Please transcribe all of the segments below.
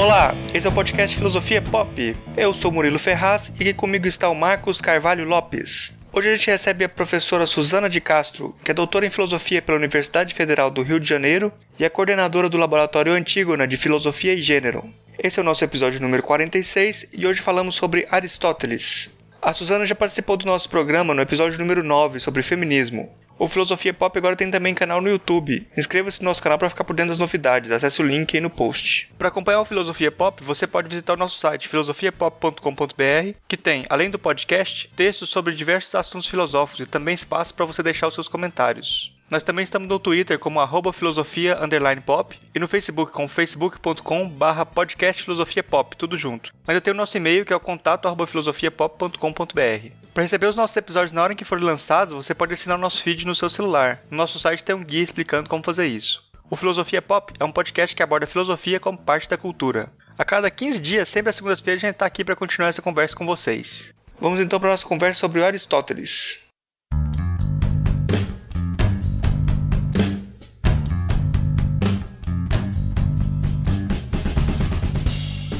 Olá, esse é o podcast Filosofia Pop. Eu sou Murilo Ferraz e aqui comigo está o Marcos Carvalho Lopes. Hoje a gente recebe a professora Suzana de Castro, que é doutora em Filosofia pela Universidade Federal do Rio de Janeiro e é coordenadora do Laboratório Antígona de Filosofia e Gênero. Esse é o nosso episódio número 46 e hoje falamos sobre Aristóteles. A Suzana já participou do nosso programa no episódio número 9 sobre feminismo. O Filosofia Pop agora tem também canal no YouTube. Inscreva-se no nosso canal para ficar por dentro das novidades. Acesse o link aí no post. Para acompanhar o Filosofia Pop, você pode visitar o nosso site filosofiapop.com.br, que tem, além do podcast, textos sobre diversos assuntos filosóficos e também espaço para você deixar os seus comentários. Nós também estamos no Twitter como @filosofia_pop e no Facebook com facebook.com/podcastfilosofiapop, tudo junto. Mas eu tenho o nosso e-mail que é o contato@filosofiapop.com.br. Para receber os nossos episódios na hora em que forem lançados, você pode assinar o nosso feed no seu celular. No nosso site tem um guia explicando como fazer isso. O Filosofia Pop é um podcast que aborda a filosofia como parte da cultura. A cada 15 dias, sempre às segundas-feiras, a gente está aqui para continuar essa conversa com vocês. Vamos então para a nossa conversa sobre o Aristóteles.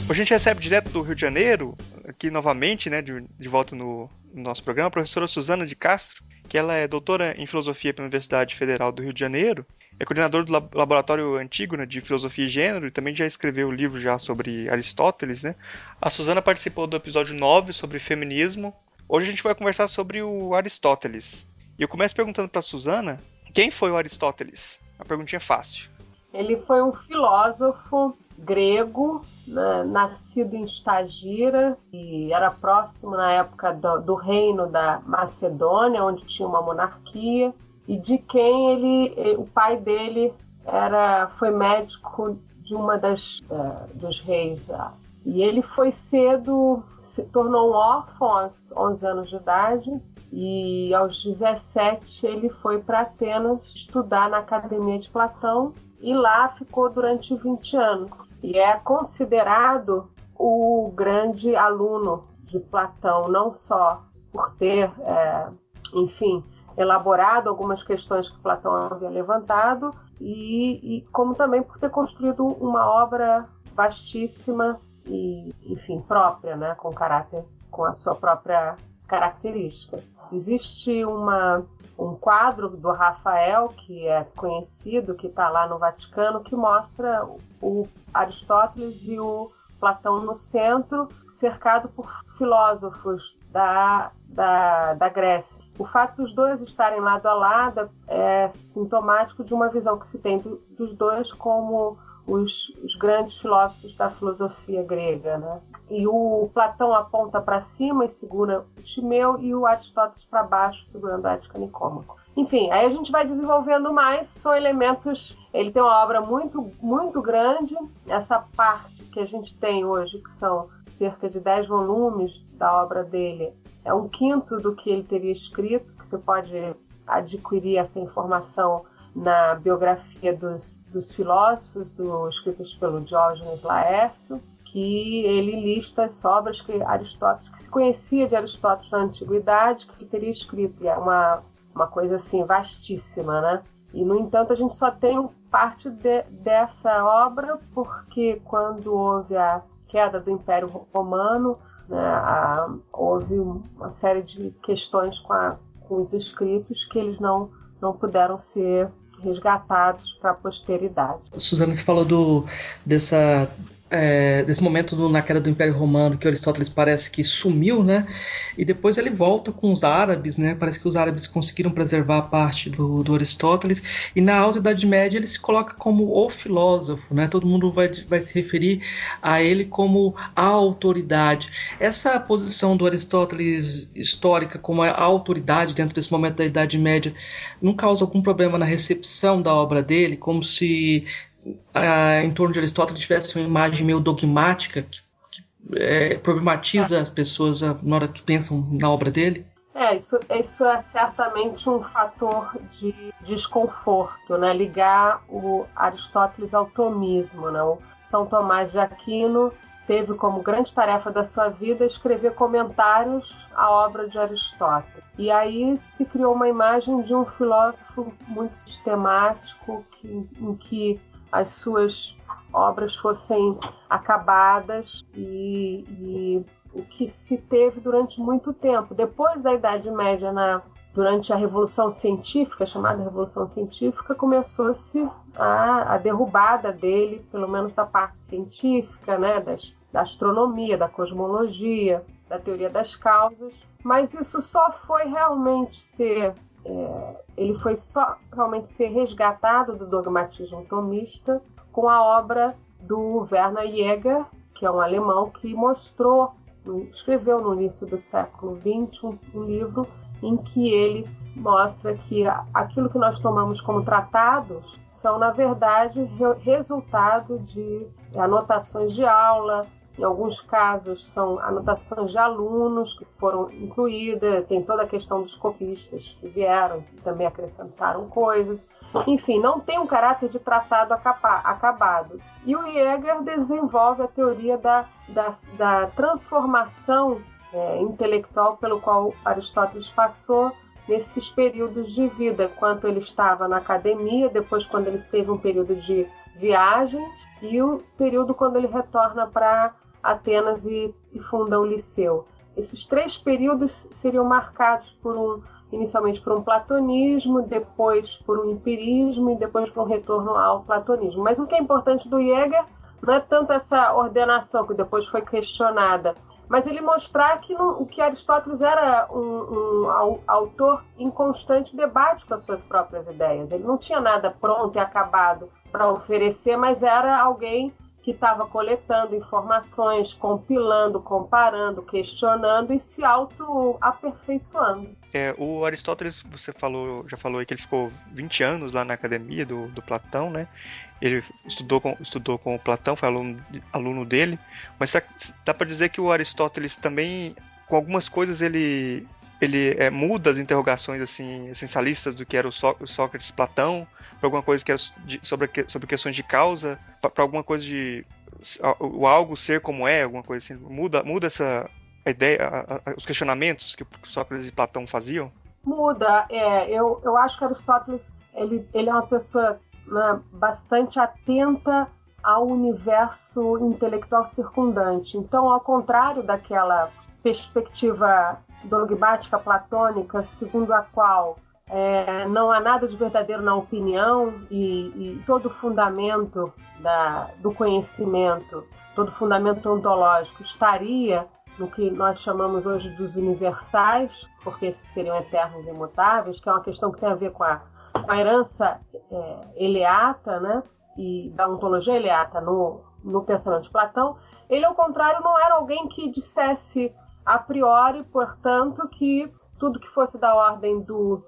Hoje a gente recebe direto do Rio de Janeiro, aqui novamente, de volta no nosso programa, a professora Suzana de Castro, que ela é doutora em Filosofia pela Universidade Federal do Rio de Janeiro, é coordenadora do Laboratório Antígona de Filosofia e Gênero e também já escreveu um livro já sobre Aristóteles, né? A Suzana participou do episódio 9 sobre feminismo. Hoje a gente vai conversar sobre o Aristóteles. E eu começo perguntando para a Suzana, quem foi o Aristóteles? Uma perguntinha fácil. Ele foi um filósofo grego, né, nascido em Stagira, e era próximo na época do reino da Macedônia, onde tinha uma monarquia, e de quem o pai dele foi médico de uma dos reis. E ele foi cedo, se tornou um órfão aos 11 anos de idade, e aos 17 ele foi para Atenas estudar na Academia de Platão, e lá ficou durante 20 anos. E é considerado o grande aluno de Platão, não só por ter, elaborado algumas questões que Platão havia levantado, e como também por ter construído uma obra vastíssima e, própria, né, com a sua própria característica. Existe um quadro do Rafael, que é conhecido, que está lá no Vaticano, que mostra o Aristóteles e o Platão no centro, cercado por filósofos da Grécia. O fato dos dois estarem lado a lado é sintomático de uma visão que se tem dos dois como os grandes filósofos da filosofia grega, né? E o Platão aponta para cima e segura o Timeu, e o Aristóteles para baixo, segurando o Ética Nicômaco. Enfim, aí a gente vai desenvolvendo mais, são elementos. Ele tem uma obra muito, muito grande. Essa parte que a gente tem hoje, que são cerca de 10 volumes da obra dele, é 1/5 do que ele teria escrito, que você pode adquirir essa informação na biografia dos filósofos, escritas pelo Diógenes Laércio, que ele lista as obras que se conhecia de Aristóteles na antiguidade, que ele teria escrito. E é uma coisa assim vastíssima, né? E, no entanto, a gente só tem parte dessa obra porque quando houve a queda do Império Romano, né, houve uma série de questões com os escritos que eles não puderam ser resgatados para a posteridade. Suzana, você falou desse momento na queda do Império Romano, que Aristóteles parece que sumiu, né? E depois ele volta com os árabes, né? Parece que os árabes conseguiram preservar a parte do Aristóteles, e na Alta Idade Média ele se coloca como o filósofo, né? Todo mundo vai se referir a ele como a autoridade. Essa posição do Aristóteles histórica como a autoridade dentro desse momento da Idade Média não causa algum problema na recepção da obra dele, como se em torno de Aristóteles tivesse uma imagem meio dogmática que problematiza as pessoas na hora que pensam na obra dele? Isso é certamente um fator de desconforto, né? Ligar o Aristóteles ao tomismo, né? O São Tomás de Aquino teve como grande tarefa da sua vida escrever comentários à obra de Aristóteles. E aí se criou uma imagem de um filósofo muito sistemático, em que as suas obras fossem acabadas e o que se teve durante muito tempo. Depois da Idade Média, durante a Revolução Científica, chamada Revolução Científica, começou-se a derrubada dele, pelo menos da parte científica, né, da astronomia, da cosmologia, da teoria das causas, mas isso só foi realmente ser resgatado do dogmatismo tomista com a obra do Werner Jaeger, que é um alemão que escreveu no início do século XX um livro em que ele mostra que aquilo que nós tomamos como tratados são, na verdade, resultado de anotações de aula. Em alguns casos são anotações de alunos que foram incluídas, tem toda a questão dos copistas que vieram e também acrescentaram coisas. Enfim, não tem um caráter de tratado acabado. E o Jaeger desenvolve a teoria da transformação intelectual pelo qual Aristóteles passou nesses períodos de vida, quando ele estava na academia, depois quando ele teve um período de viagens e o período quando ele retorna para Atenas e funda o Liceu. Esses 3 períodos seriam marcados inicialmente por um platonismo, depois por um empirismo e depois por um retorno ao platonismo. Mas o que é importante do Jaeger não é tanto essa ordenação que depois foi questionada, mas ele mostrar que Aristóteles era um autor em constante debate com as suas próprias ideias. Ele não tinha nada pronto e acabado para oferecer, mas era alguém que estava coletando informações, compilando, comparando, questionando e se auto-aperfeiçoando. O Aristóteles, você já falou aí que ele ficou 20 anos lá na academia do Platão, né? Ele estudou com o Platão, foi aluno dele, mas dá para dizer que o Aristóteles também, com algumas coisas, ele muda as interrogações assim, essencialistas do que era o Sócrates Platão, para alguma coisa que era sobre questões de causa, para alguma coisa de o algo ser como é, alguma coisa assim. Muda essa a ideia, os questionamentos que Sócrates e Platão faziam? Muda. Eu acho que Aristóteles ele é uma pessoa, né, bastante atenta ao universo intelectual circundante. Então, ao contrário daquela perspectiva dogmática platônica, segundo a qual não há nada de verdadeiro na opinião e todo o fundamento do conhecimento, todo o fundamento ontológico estaria no que nós chamamos hoje dos universais, porque esses seriam eternos e imutáveis, que é uma questão que tem a ver com a herança eleata, né, e da ontologia eleata no pensamento de Platão. Ele, ao contrário, não era alguém que dissesse a priori, portanto, que tudo que fosse da ordem do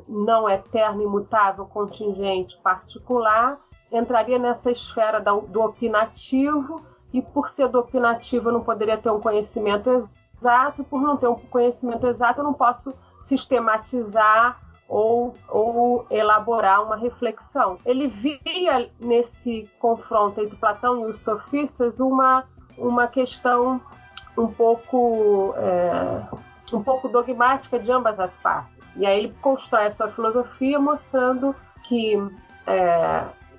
não eterno, imutável, contingente, particular, entraria nessa esfera do opinativo, e por ser do opinativo eu não poderia ter um conhecimento exato, e por não ter um conhecimento exato eu não posso sistematizar ou elaborar uma reflexão. Ele via nesse confronto entre Platão e os sofistas uma questão um pouco dogmática de ambas as partes. E aí ele constrói a sua filosofia mostrando que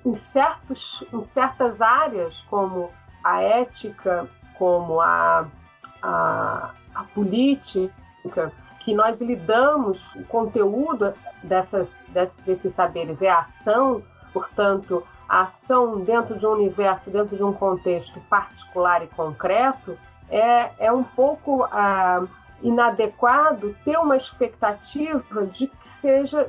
em certas áreas, como a ética, como a política, que nós lidamos, o conteúdo desses saberes é a ação, portanto, a ação dentro de um universo, dentro de um contexto particular e concreto, é um pouco inadequado ter uma expectativa de que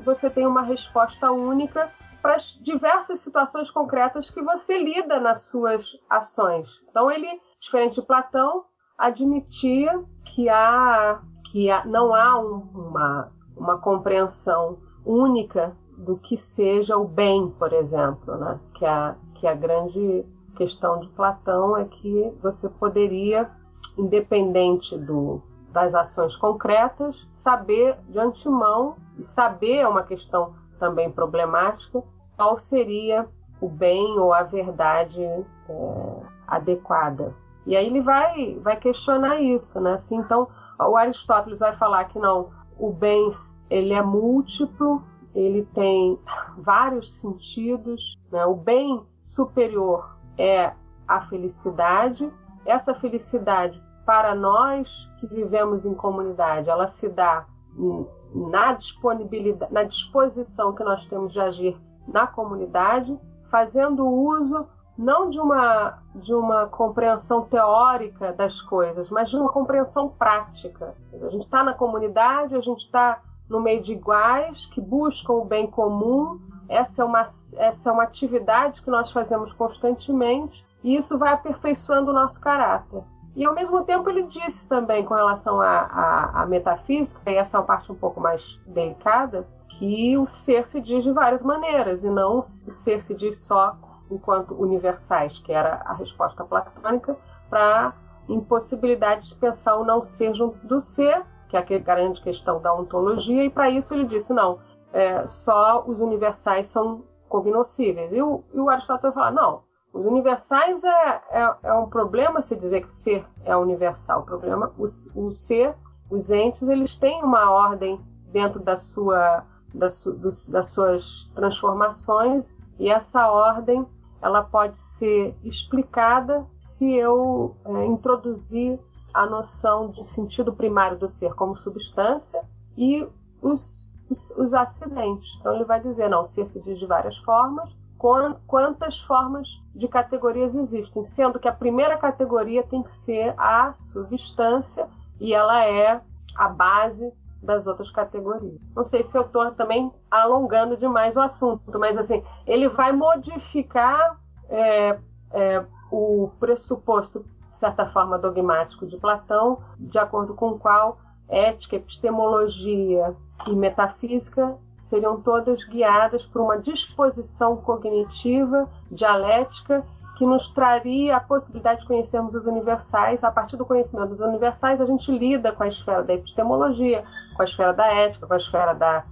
você tenha uma resposta única para as diversas situações concretas que você lida nas suas ações. Então ele, diferente de Platão, admitia que não há uma compreensão única do que seja o bem, por exemplo, né? Que a grande questão de Platão é que você poderia, independente das ações concretas, saber de antemão, e saber é uma questão também problemática, qual seria o bem ou a verdade adequada. E aí ele vai questionar isso, né? Assim, então, o Aristóteles vai falar que não, o bem ele é múltiplo, ele tem vários sentidos, né? O bem superior é a felicidade. Essa felicidade, para nós que vivemos em comunidade, ela se dá na disponibilidade, na disposição que nós temos de agir na comunidade, fazendo uso não de uma compreensão teórica das coisas, mas de uma compreensão prática. A gente está na comunidade, a gente está no meio de iguais que buscam o bem comum. Essa é uma atividade que nós fazemos constantemente e isso vai aperfeiçoando o nosso caráter. E, ao mesmo tempo, ele disse também, com relação à metafísica, e essa é uma parte um pouco mais delicada, que o ser se diz de várias maneiras, e não o ser se diz só enquanto universais, que era a resposta platônica, para a impossibilidade de pensar o não ser junto do ser, que é a grande questão da ontologia, e para isso ele disse, não, só os universais são cognoscíveis. E o Aristóteles fala, não, os universais é um problema se dizer que o ser é universal. O problema, o ser, os entes, eles têm uma ordem dentro das suas transformações, e essa ordem ela pode ser explicada se eu introduzir a noção de sentido primário do ser como substância e os acidentes. Então ele vai dizer, não, o ser se diz de várias formas, quantas formas de categorias existem, sendo que a primeira categoria tem que ser a substância e ela é a base das outras categorias. Não sei se eu estou também alongando demais o assunto, mas assim, ele vai modificar o pressuposto, de certa forma, dogmático de Platão, de acordo com o qual ética, epistemologia e metafísica seriam todas guiadas por uma disposição cognitiva, dialética, que nos traria a possibilidade de conhecermos os universais. A partir do conhecimento dos universais, a gente lida com a esfera da epistemologia, com a esfera da ética, com a esfera da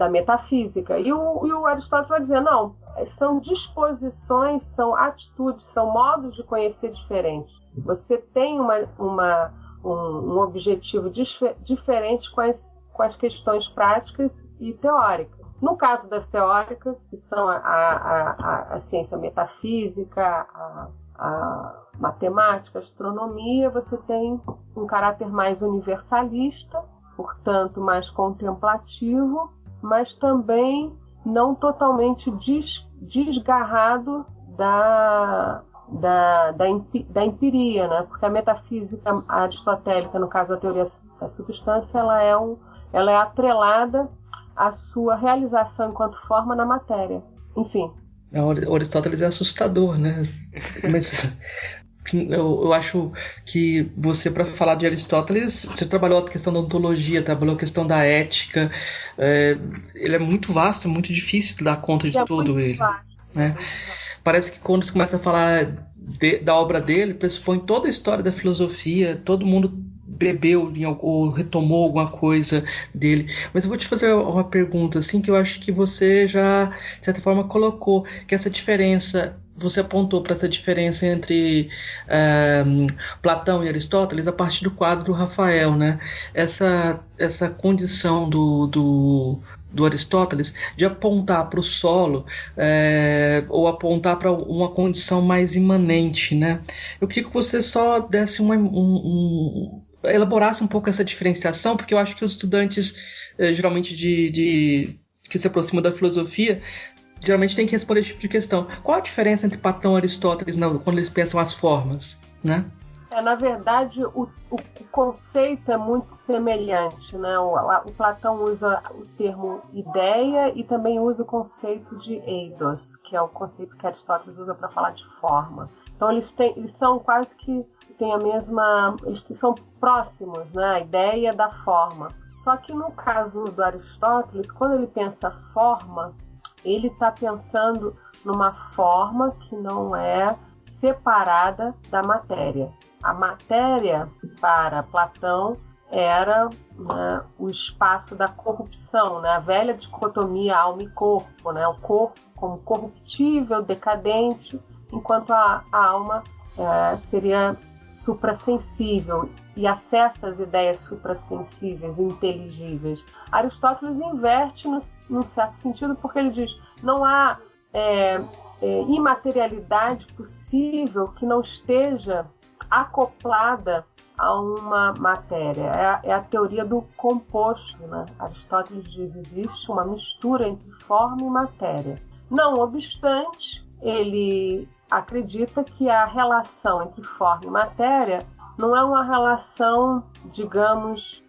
metafísica. E o Aristóteles vai dizer, não, são disposições, são atitudes, são modos de conhecer diferentes. Você tem um objetivo diferente com as questões práticas e teóricas. No caso das teóricas, que são a ciência metafísica, a matemática, a astronomia, você tem um caráter mais universalista, portanto mais contemplativo, mas também não totalmente desgarrado da empiria, né? Porque a metafísica aristotélica, no caso da teoria da substância, ela é atrelada à sua realização enquanto forma na matéria. Enfim. O Aristóteles é assustador, né? Mas eu acho que você, para falar de Aristóteles, você trabalhou a questão da ontologia, trabalhou a questão da ética. Ele é muito vasto, é muito difícil dar conta de tudo ele. Né? Parece que quando você começa a falar da obra dele, pressupõe toda a história da filosofia, todo mundo bebeu ou retomou alguma coisa dele. Mas eu vou te fazer uma pergunta assim, que eu acho que você já, de certa forma, colocou, que essa diferença, você apontou para essa diferença entre Platão e Aristóteles a partir do quadro do Rafael, né? Essa condição do Aristóteles de apontar para o solo ou apontar para uma condição mais imanente, né? Eu queria que você só desse elaborasse um pouco essa diferenciação, porque eu acho que os estudantes geralmente que se aproximam da filosofia geralmente têm que responder esse tipo de questão. Qual a diferença entre Platão e Aristóteles quando eles pensam as formas, né? Na verdade, o conceito é muito semelhante, né? O Platão usa o termo ideia e também usa o conceito de eidos, que é o conceito que Aristóteles usa para falar de forma. Então eles são quase que têm a mesma, eles são próximos, né? A ideia da forma. Só que no caso do Aristóteles, quando ele pensa forma, ele está pensando numa forma que não é separada da matéria. A matéria, para Platão, era, né, o espaço da corrupção, né? A velha dicotomia alma e corpo, né? O corpo como corruptível, decadente, enquanto a alma seria suprassensível e acessa as ideias suprassensíveis, inteligíveis. Aristóteles inverte num certo sentido, porque ele diz, não há imaterialidade possível que não esteja acoplada a uma matéria. É a teoria do composto, né? Aristóteles diz que existe uma mistura entre forma e matéria. Não obstante, ele acredita que a relação entre forma e matéria não é uma relação, digamos,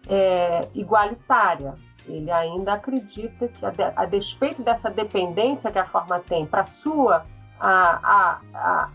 igualitária. Ele ainda acredita que, a despeito dessa dependência que a forma tem para sua a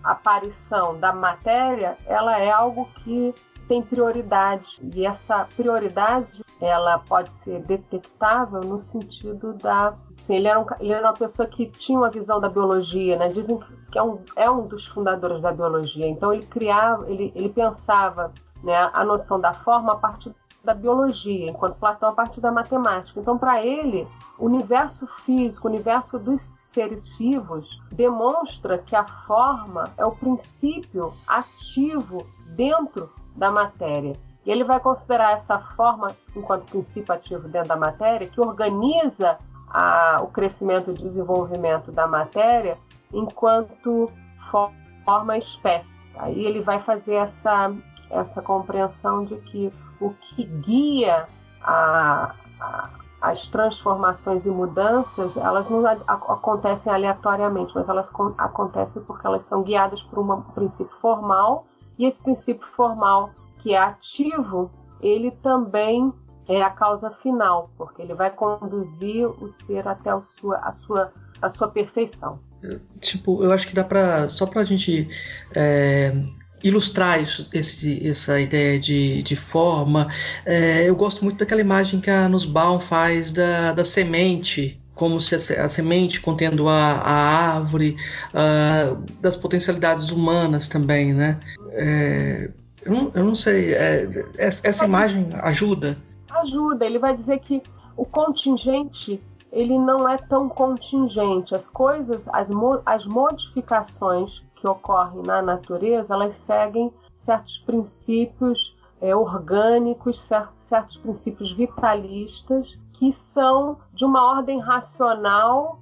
aparição da matéria, ela é algo que tem prioridade. E essa prioridade ela pode ser detectável no sentido da... Assim, ele era uma pessoa que tinha uma visão da biologia, né? Dizem que é um dos fundadores da biologia. Então ele pensava, né, a noção da forma a partir da biologia, enquanto Platão a partir da matemática. Então, para ele, o universo físico, o universo dos seres vivos, demonstra que a forma é o princípio ativo dentro da matéria. E ele vai considerar essa forma, enquanto princípio ativo dentro da matéria, que organiza o crescimento e desenvolvimento da matéria enquanto forma espécie. Aí ele vai fazer essa compreensão de que o que guia as transformações e mudanças, elas não acontecem aleatoriamente, mas elas acontecem porque elas são guiadas por um princípio formal, e esse princípio formal, que é ativo, ele também é a causa final, porque ele vai conduzir o ser até a sua perfeição. Eu acho que dá só pra gente ilustrar essa ideia de forma. Eu gosto muito daquela imagem que a Nussbaum faz da semente, como se a semente contendo a árvore, das potencialidades humanas também, né? Eu não sei, essa imagem ajuda? Ajuda, ele vai dizer que o contingente, ele não é tão contingente. As coisas, as modificações que ocorrem na natureza, elas seguem certos princípios orgânicos, certos princípios vitalistas, que são de uma ordem racional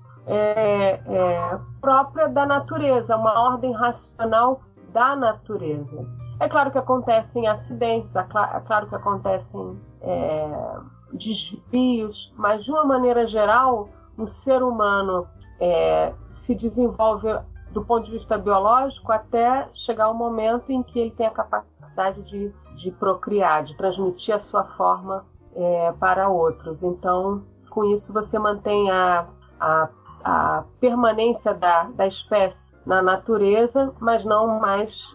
própria da natureza, uma ordem racional da natureza. É claro que acontecem acidentes, é claro que acontecem desvios, mas de uma maneira geral, o ser humano se desenvolve do ponto de vista biológico até chegar ao momento em que ele tem a capacidade de procriar, de transmitir a sua forma para outros. Então, com isso você mantém a permanência da espécie na natureza, mas não mais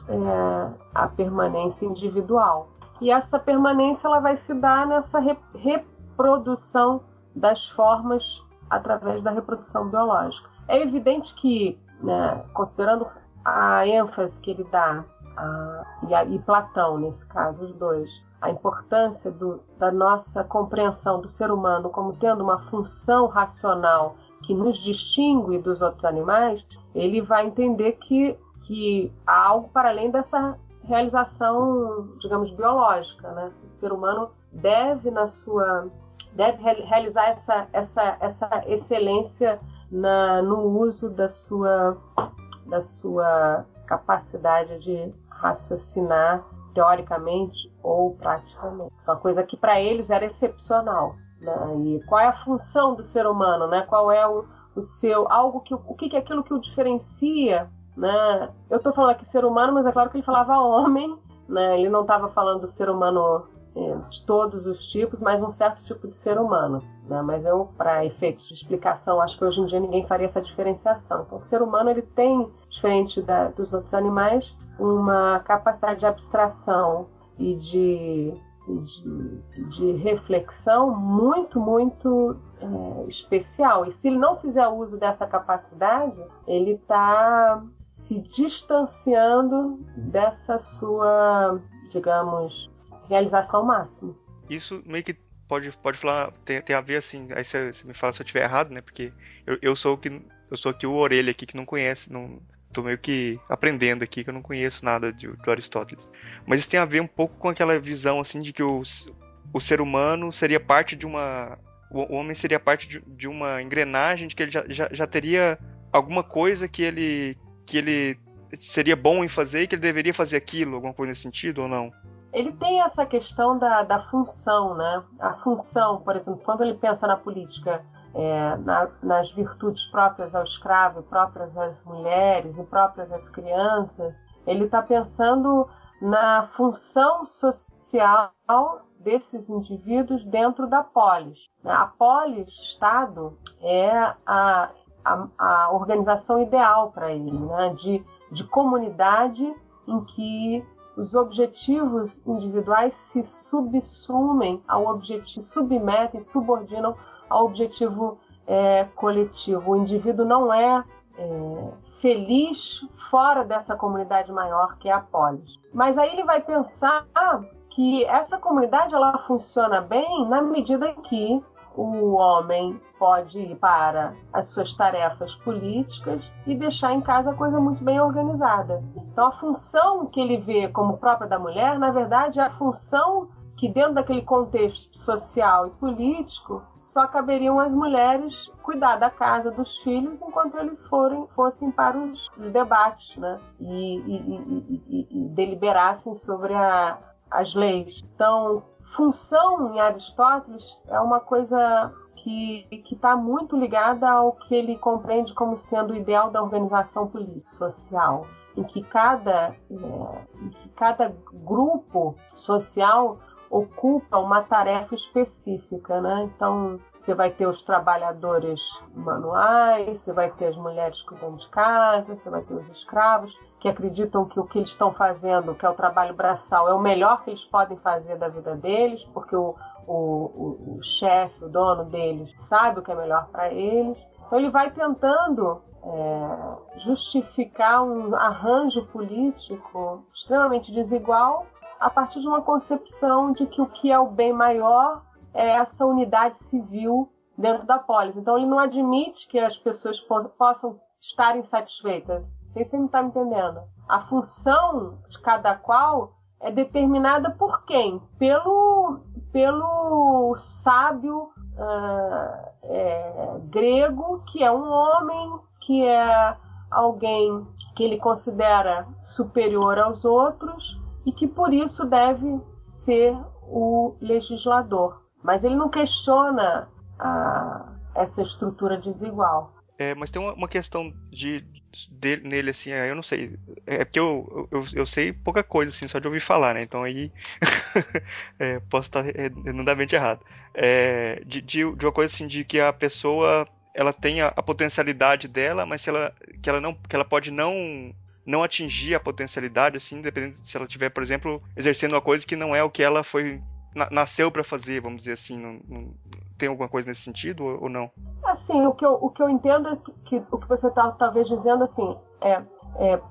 a permanência individual. E essa permanência ela vai se dar nessa reprodução das formas através da reprodução biológica. É evidente que, né, considerando a ênfase que ele dá, e Platão, nesse caso, os dois, a importância da nossa compreensão do ser humano como tendo uma função racional que nos distingue dos outros animais, ele vai entender que há algo para além dessa realização, digamos, biológica, né? O ser humano deve realizar essa excelência no uso da sua capacidade de raciocinar teoricamente ou praticamente. Isso é uma coisa que para eles era excepcional. Né? E qual é a função do ser humano, né? Qual é o seu o que é aquilo que o diferencia, né? Eu estou falando aqui ser humano, mas é claro que ele falava homem, né? Ele não estava falando do ser humano de todos os tipos, mas um certo tipo de ser humano, né? Mas para efeitos de explicação, acho que hoje em dia ninguém faria essa diferenciação. Então, o ser humano ele tem, diferente dos outros animais, uma capacidade de abstração e de reflexão muito, muito especial. E se ele não fizer uso dessa capacidade, ele está se distanciando dessa sua, digamos, realização máxima. Isso meio que pode falar, tem a ver assim, aí você me fala se eu estiver errado, né? Porque eu sou aqui o orelha aqui que não conhece, tô meio que aprendendo aqui que eu não conheço nada do Aristóteles. Mas isso tem a ver um pouco com aquela visão assim de que o ser humano seria parte de uma... O homem seria parte de uma engrenagem de que ele já teria alguma coisa que ele seria bom em fazer e que ele deveria fazer aquilo, alguma coisa nesse sentido ou não? Ele tem essa questão da função, né? A função, por exemplo, quando ele pensa na política, nas virtudes próprias ao escravo, próprias às mulheres e próprias às crianças, ele está pensando na função social desses indivíduos dentro da polis. A polis, Estado, é a organização ideal para ele, né? De comunidade em que os objetivos individuais se submetem e subordinam ao objetivo coletivo. O indivíduo não é feliz fora dessa comunidade maior que é a polis. Mas aí ele vai pensar que essa comunidade ela funciona bem na medida em que o homem pode ir para as suas tarefas políticas e deixar em casa a coisa muito bem organizada. Então a função que ele vê como própria da mulher, na verdade, é a função que dentro daquele contexto social e político só caberiam as mulheres cuidar da casa, dos filhos, enquanto eles fossem para os debates, né? E deliberassem sobre as leis. Então, função em Aristóteles é uma coisa que está muito ligada ao que ele compreende como sendo o ideal da organização política, social, em que cada grupo social ocupa uma tarefa específica, né? Então, você vai ter os trabalhadores manuais, você vai ter as mulheres cuidando de casa, você vai ter os escravos, que acreditam que o que eles estão fazendo, que é o trabalho braçal, é o melhor que eles podem fazer da vida deles, porque o chefe, o dono deles, sabe o que é melhor para eles. Então, ele vai tentando justificar um arranjo político extremamente desigual a partir de uma concepção de que o que é o bem maior é essa unidade civil dentro da polis. Então, ele não admite que as pessoas possam estar insatisfeitas. Não sei se você não está me entendendo. A função de cada qual é determinada por quem? Pelo sábio grego, que é um homem, que é alguém que ele considera superior aos outros e que por isso deve ser o legislador. Mas ele não questiona essa estrutura desigual. Mas tem uma questão nele, assim, eu não sei. É porque eu sei pouca coisa, assim, só de ouvir falar, né? Então aí posso estar redondamente errado. De uma coisa assim, de que a pessoa ela tem a potencialidade dela, mas que ela pode não atingir a potencialidade, assim, dependendo se ela estiver, por exemplo, exercendo uma coisa que não é o que ela nasceu para fazer, vamos dizer assim. Não tem alguma coisa nesse sentido ou não? Assim, o que eu entendo é que o que você está talvez dizendo assim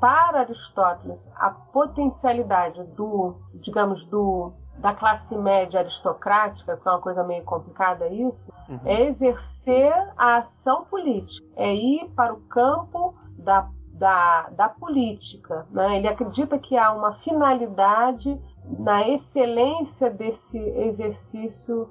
para Aristóteles a potencialidade da classe média aristocrática, que é uma coisa meio complicada isso, é exercer a ação política, é ir para o campo da política, né? Ele acredita que há uma finalidade na excelência desse exercício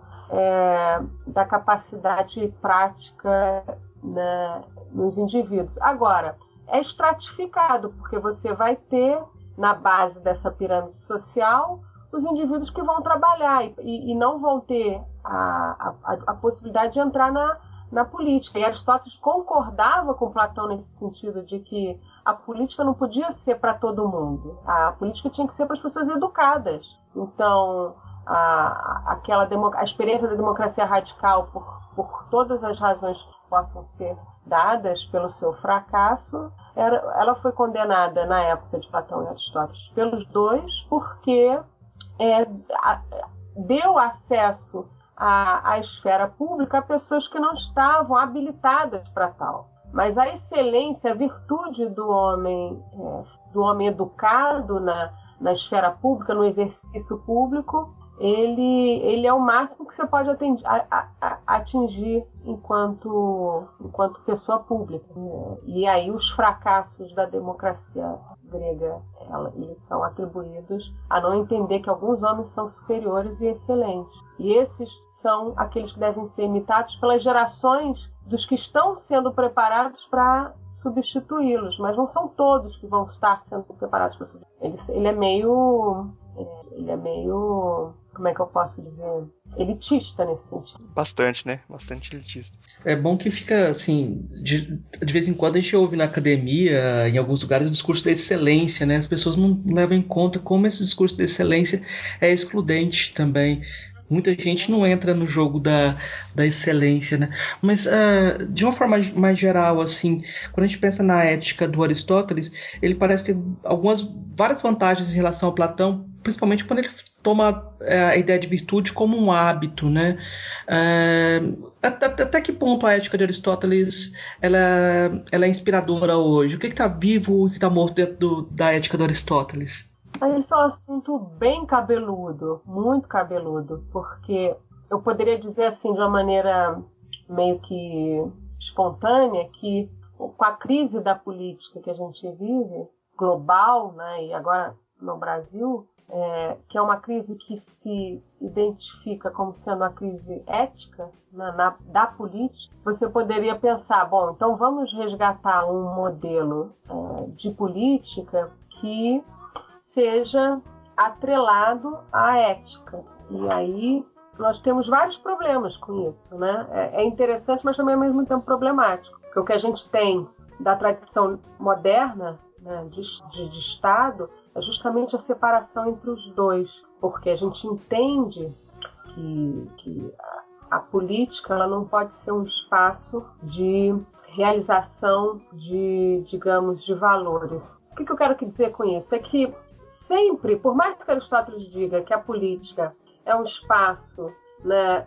da capacidade prática, né, nos indivíduos. Agora, é estratificado, porque você vai ter, na base dessa pirâmide social, os indivíduos que vão trabalhar e não vão ter a possibilidade de entrar na política. E Aristóteles concordava com Platão nesse sentido de que a política não podia ser para todo mundo. A política tinha que ser para as pessoas educadas. Então, a experiência da democracia radical, por todas as razões que possam ser dadas pelo seu fracasso, ela foi condenada na época de Platão e Aristóteles pelos dois, porque deu acesso à esfera pública a pessoas que não estavam habilitadas para tal. Mas a excelência, a virtude do homem educado na esfera pública, no exercício público, ele é o máximo que você pode atingir enquanto pessoa pública. E aí os fracassos da democracia grega, eles são atribuídos a não entender que alguns homens são superiores e excelentes. E esses são aqueles que devem ser imitados pelas gerações dos que estão sendo preparados para substituí-los, mas não são todos que vão estar sendo separados para substituí-los. Ele é meio, como é que eu posso dizer, elitista nesse sentido. Bastante, né? Bastante elitista. É bom que fica, assim, de vez em quando a gente ouve na academia, em alguns lugares, o discurso da excelência, né? As pessoas não levam em conta como esse discurso da excelência é excludente também. Muita gente não entra no jogo da excelência, né? Mas, de uma forma mais geral, assim, quando a gente pensa na ética do Aristóteles, ele parece ter várias vantagens em relação a Platão, principalmente quando ele toma a ideia de virtude como um hábito, né? Até que ponto a ética de Aristóteles ela é inspiradora hoje? O que está vivo e o que está morto dentro da ética do Aristóteles? Esse é um assunto bem cabeludo, muito cabeludo, porque eu poderia dizer assim de uma maneira meio que espontânea que com a crise da política que a gente vive, global, né, e agora no Brasil, que é uma crise que se identifica como sendo a crise ética, né, da política, você poderia pensar, bom, então vamos resgatar um modelo de política que seja atrelado à ética. E aí nós temos vários problemas com isso, né? É interessante, mas também ao mesmo tempo problemático. Porque o que a gente tem da tradição moderna, né, de Estado é justamente a separação entre os dois. Porque a gente entende que a política ela não pode ser um espaço de realização de, digamos, de valores. O que eu quero dizer com isso? É que sempre, por mais que Aristóteles diga que a política é um espaço, né,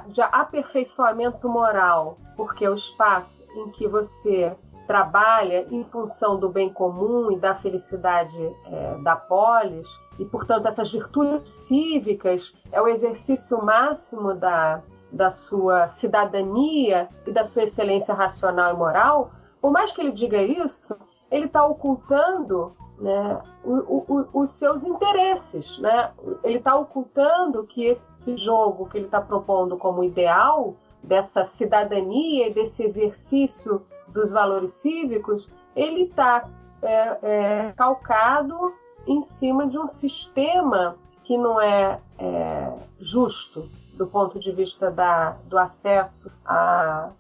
de aperfeiçoamento moral, porque é o espaço em que você trabalha em função do bem comum e da felicidade da polis, e, portanto, essas virtudes cívicas é o exercício máximo da sua cidadania e da sua excelência racional e moral, por mais que ele diga isso, ele está ocultando, né, os seus interesses, né? Ele está ocultando que esse jogo que ele está propondo como ideal dessa cidadania e desse exercício dos valores cívicos, ele está calcado em cima de um sistema que não é justo do ponto de vista do acesso à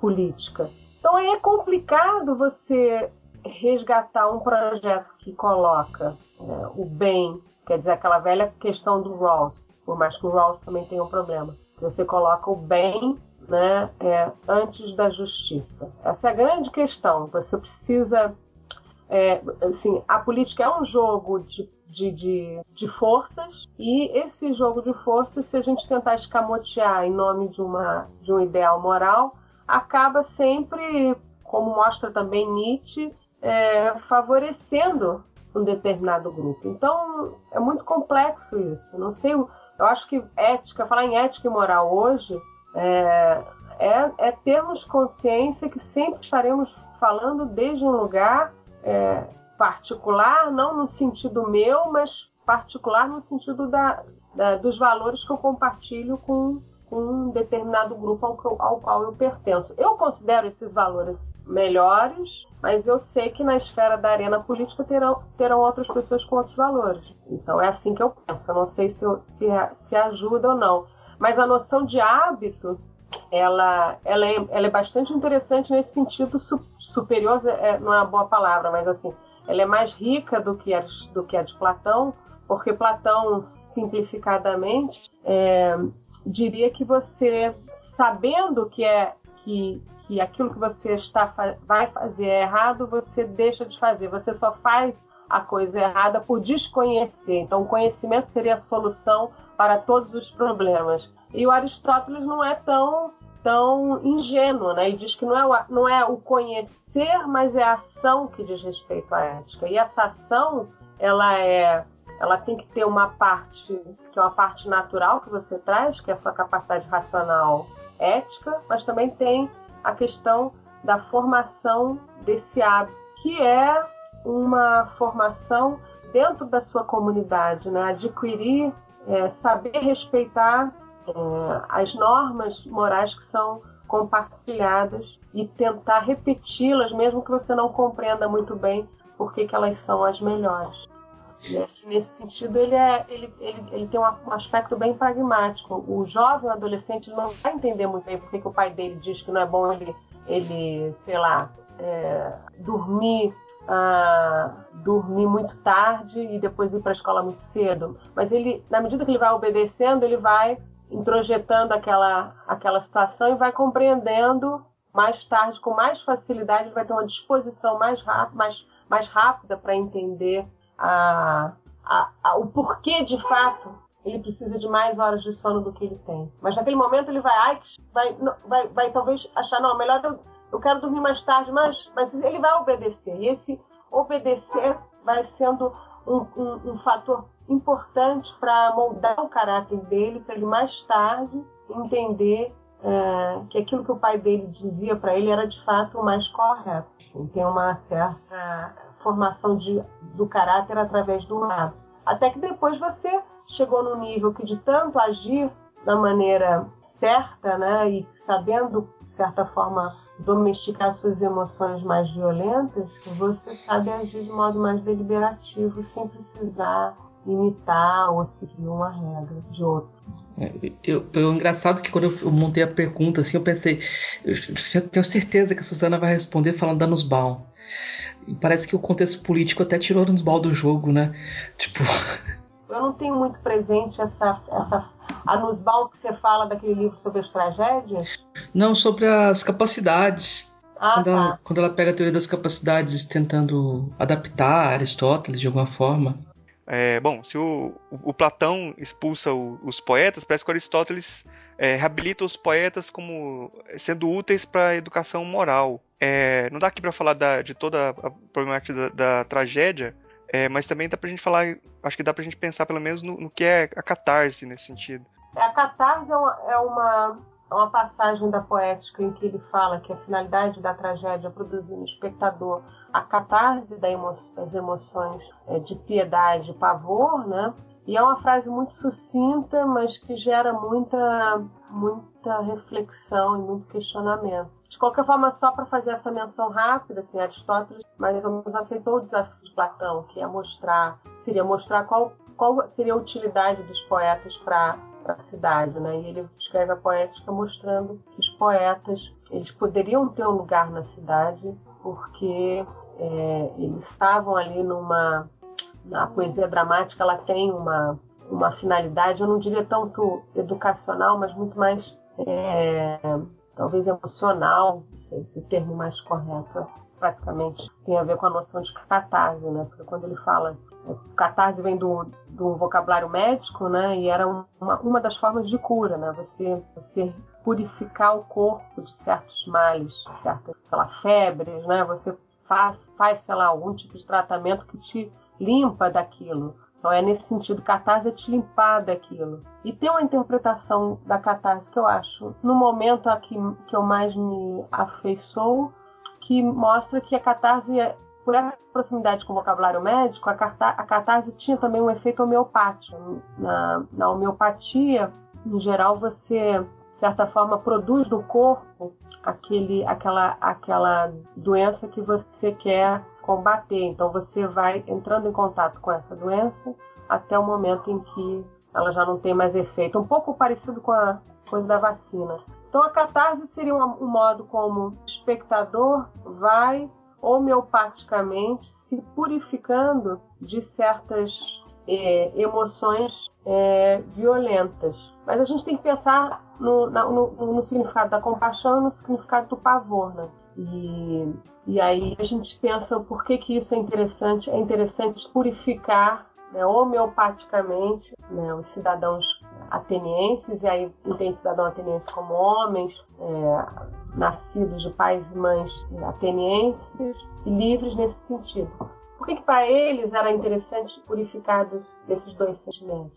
política. Então aí é complicado você resgatar um projeto que coloca o bem, quer dizer, aquela velha questão do Rawls, por mais que o Rawls também tenha um problema. Você coloca o bem, né, antes da justiça. Essa é a grande questão. Você precisa... assim, a política é um jogo de forças, e esse jogo de forças, se a gente tentar escamotear em nome de um ideal moral, acaba sempre, como mostra também Nietzsche, favorecendo um determinado grupo. Então, é muito complexo isso. Não sei, eu acho que falar em ética e moral hoje é termos consciência que sempre estaremos falando desde um lugar particular, não no sentido meu, mas particular no sentido dos valores que eu compartilho com um determinado grupo ao qual eu pertenço. Eu considero esses valores melhores, mas eu sei que na esfera da arena política terão outras pessoas com outros valores. Então é assim que eu penso. Eu não sei se ajuda ou não. Mas a noção de hábito, ela é bastante interessante nesse sentido superior, não é uma boa palavra, mas assim, ela é mais rica do que a de Platão, porque Platão, simplificadamente, diria que você, sabendo que aquilo que você vai fazer é errado, você deixa de fazer. Você só faz a coisa errada por desconhecer. Então, o conhecimento seria a solução para todos os problemas. E o Aristóteles não é tão ingênuo, né? Ele diz que não é o conhecer, mas é a ação que diz respeito à ética. E essa ação, ela tem que ter uma parte, que é uma parte natural que você traz, que é a sua capacidade racional ética, mas também tem a questão da formação desse hábito, que é uma formação dentro da sua comunidade, né? Adquirir, saber respeitar as normas morais que são compartilhadas e tentar repeti-las, mesmo que você não compreenda muito bem por que elas são as melhores. Nesse sentido, ele tem um aspecto bem pragmático. O jovem, o adolescente, ele não vai entender muito bem por que o pai dele diz que não é bom ele sei lá, dormir muito tarde e depois ir para a escola muito cedo. Mas ele, na medida que ele vai obedecendo, ele vai introjetando aquela situação e vai compreendendo mais tarde, com mais facilidade, ele vai ter uma disposição mais rápida para entender o porquê, de fato, ele precisa de mais horas de sono do que ele tem. Mas naquele momento ele vai talvez achar, não, melhor eu quero dormir mais tarde, mas ele vai obedecer. E esse obedecer vai sendo um fator importante para moldar o caráter dele, para ele mais tarde entender que aquilo que o pai dele dizia para ele era de fato o mais correto. Tem uma certa formação do caráter através do hábito. Até que depois você chegou no nível que, de tanto agir da maneira certa, né, e sabendo, de certa forma, domesticar suas emoções mais violentas, você sabe agir de modo mais deliberativo, sem precisar imitar ou seguir uma regra de outro. Engraçado que quando eu montei a pergunta, assim, eu pensei, eu já tenho certeza que a Suzana vai responder falando da Nussbaum. E parece que o contexto político até tirou a Nussbaum do jogo, né? Tipo... Eu não tenho muito presente a Nussbaum que você fala daquele livro sobre as tragédias? Não, sobre as capacidades. Tá. Quando ela pega a teoria das capacidades tentando adaptar Aristóteles de alguma forma. Bom, se o Platão expulsa os poetas, parece que o Aristóteles reabilita os poetas como sendo úteis para a educação moral. Não dá aqui para falar de toda a problemática da tragédia, mas também dá pra gente falar, acho que dá pra gente pensar pelo menos no que é a catarse nesse sentido. A catarse é uma passagem da poética em que ele fala que a finalidade da tragédia é produzir no espectador a catarse das emoções de piedade e pavor, né? E é uma frase muito sucinta, mas que gera muita reflexão e muito questionamento. De qualquer forma, só para fazer essa menção rápida, assim, Aristóteles mais ou menos aceitou o desafio de Platão, que é mostrar qual seria a utilidade dos poetas para a cidade, né? E ele escreve a poética mostrando que os poetas eles poderiam ter um lugar na cidade porque eles estavam ali a poesia dramática, ela tem uma finalidade, eu não diria tanto educacional, mas muito mais talvez emocional, não sei se o termo mais correto praticamente tem a ver com a noção de catarse, né? Porque quando ele fala catarse vem do vocabulário médico, né? E era uma das formas de cura, né? Você purificar o corpo de certos males, de certas, sei lá, febres, né? Você faz, sei lá, algum tipo de tratamento que te limpa daquilo. Então é nesse sentido, catarse é te limpar daquilo. E tem uma interpretação da catarse que eu acho, no momento aqui que eu mais me afeiçoo, que mostra que a catarse, por essa proximidade com o vocabulário médico, a catarse tinha também um efeito homeopático. Na homeopatia, em geral, você, de certa forma, produz no corpo aquela doença que você quer combater. Então você vai entrando em contato com essa doença até o momento em que ela já não tem mais efeito. Um pouco parecido com a coisa da vacina. Então a catarse seria um modo como o espectador vai homeopaticamente se purificando de certas emoções violentas. Mas a gente tem que pensar no significado da compaixão e no significado do pavor, né? E aí a gente pensa por que isso é interessante purificar, né, homeopaticamente, né, os cidadãos atenienses, e aí tem cidadão ateniense como homens nascidos de pais e mães atenienses e livres nesse sentido. Por que para eles era interessante purificados desses dois sentimentos?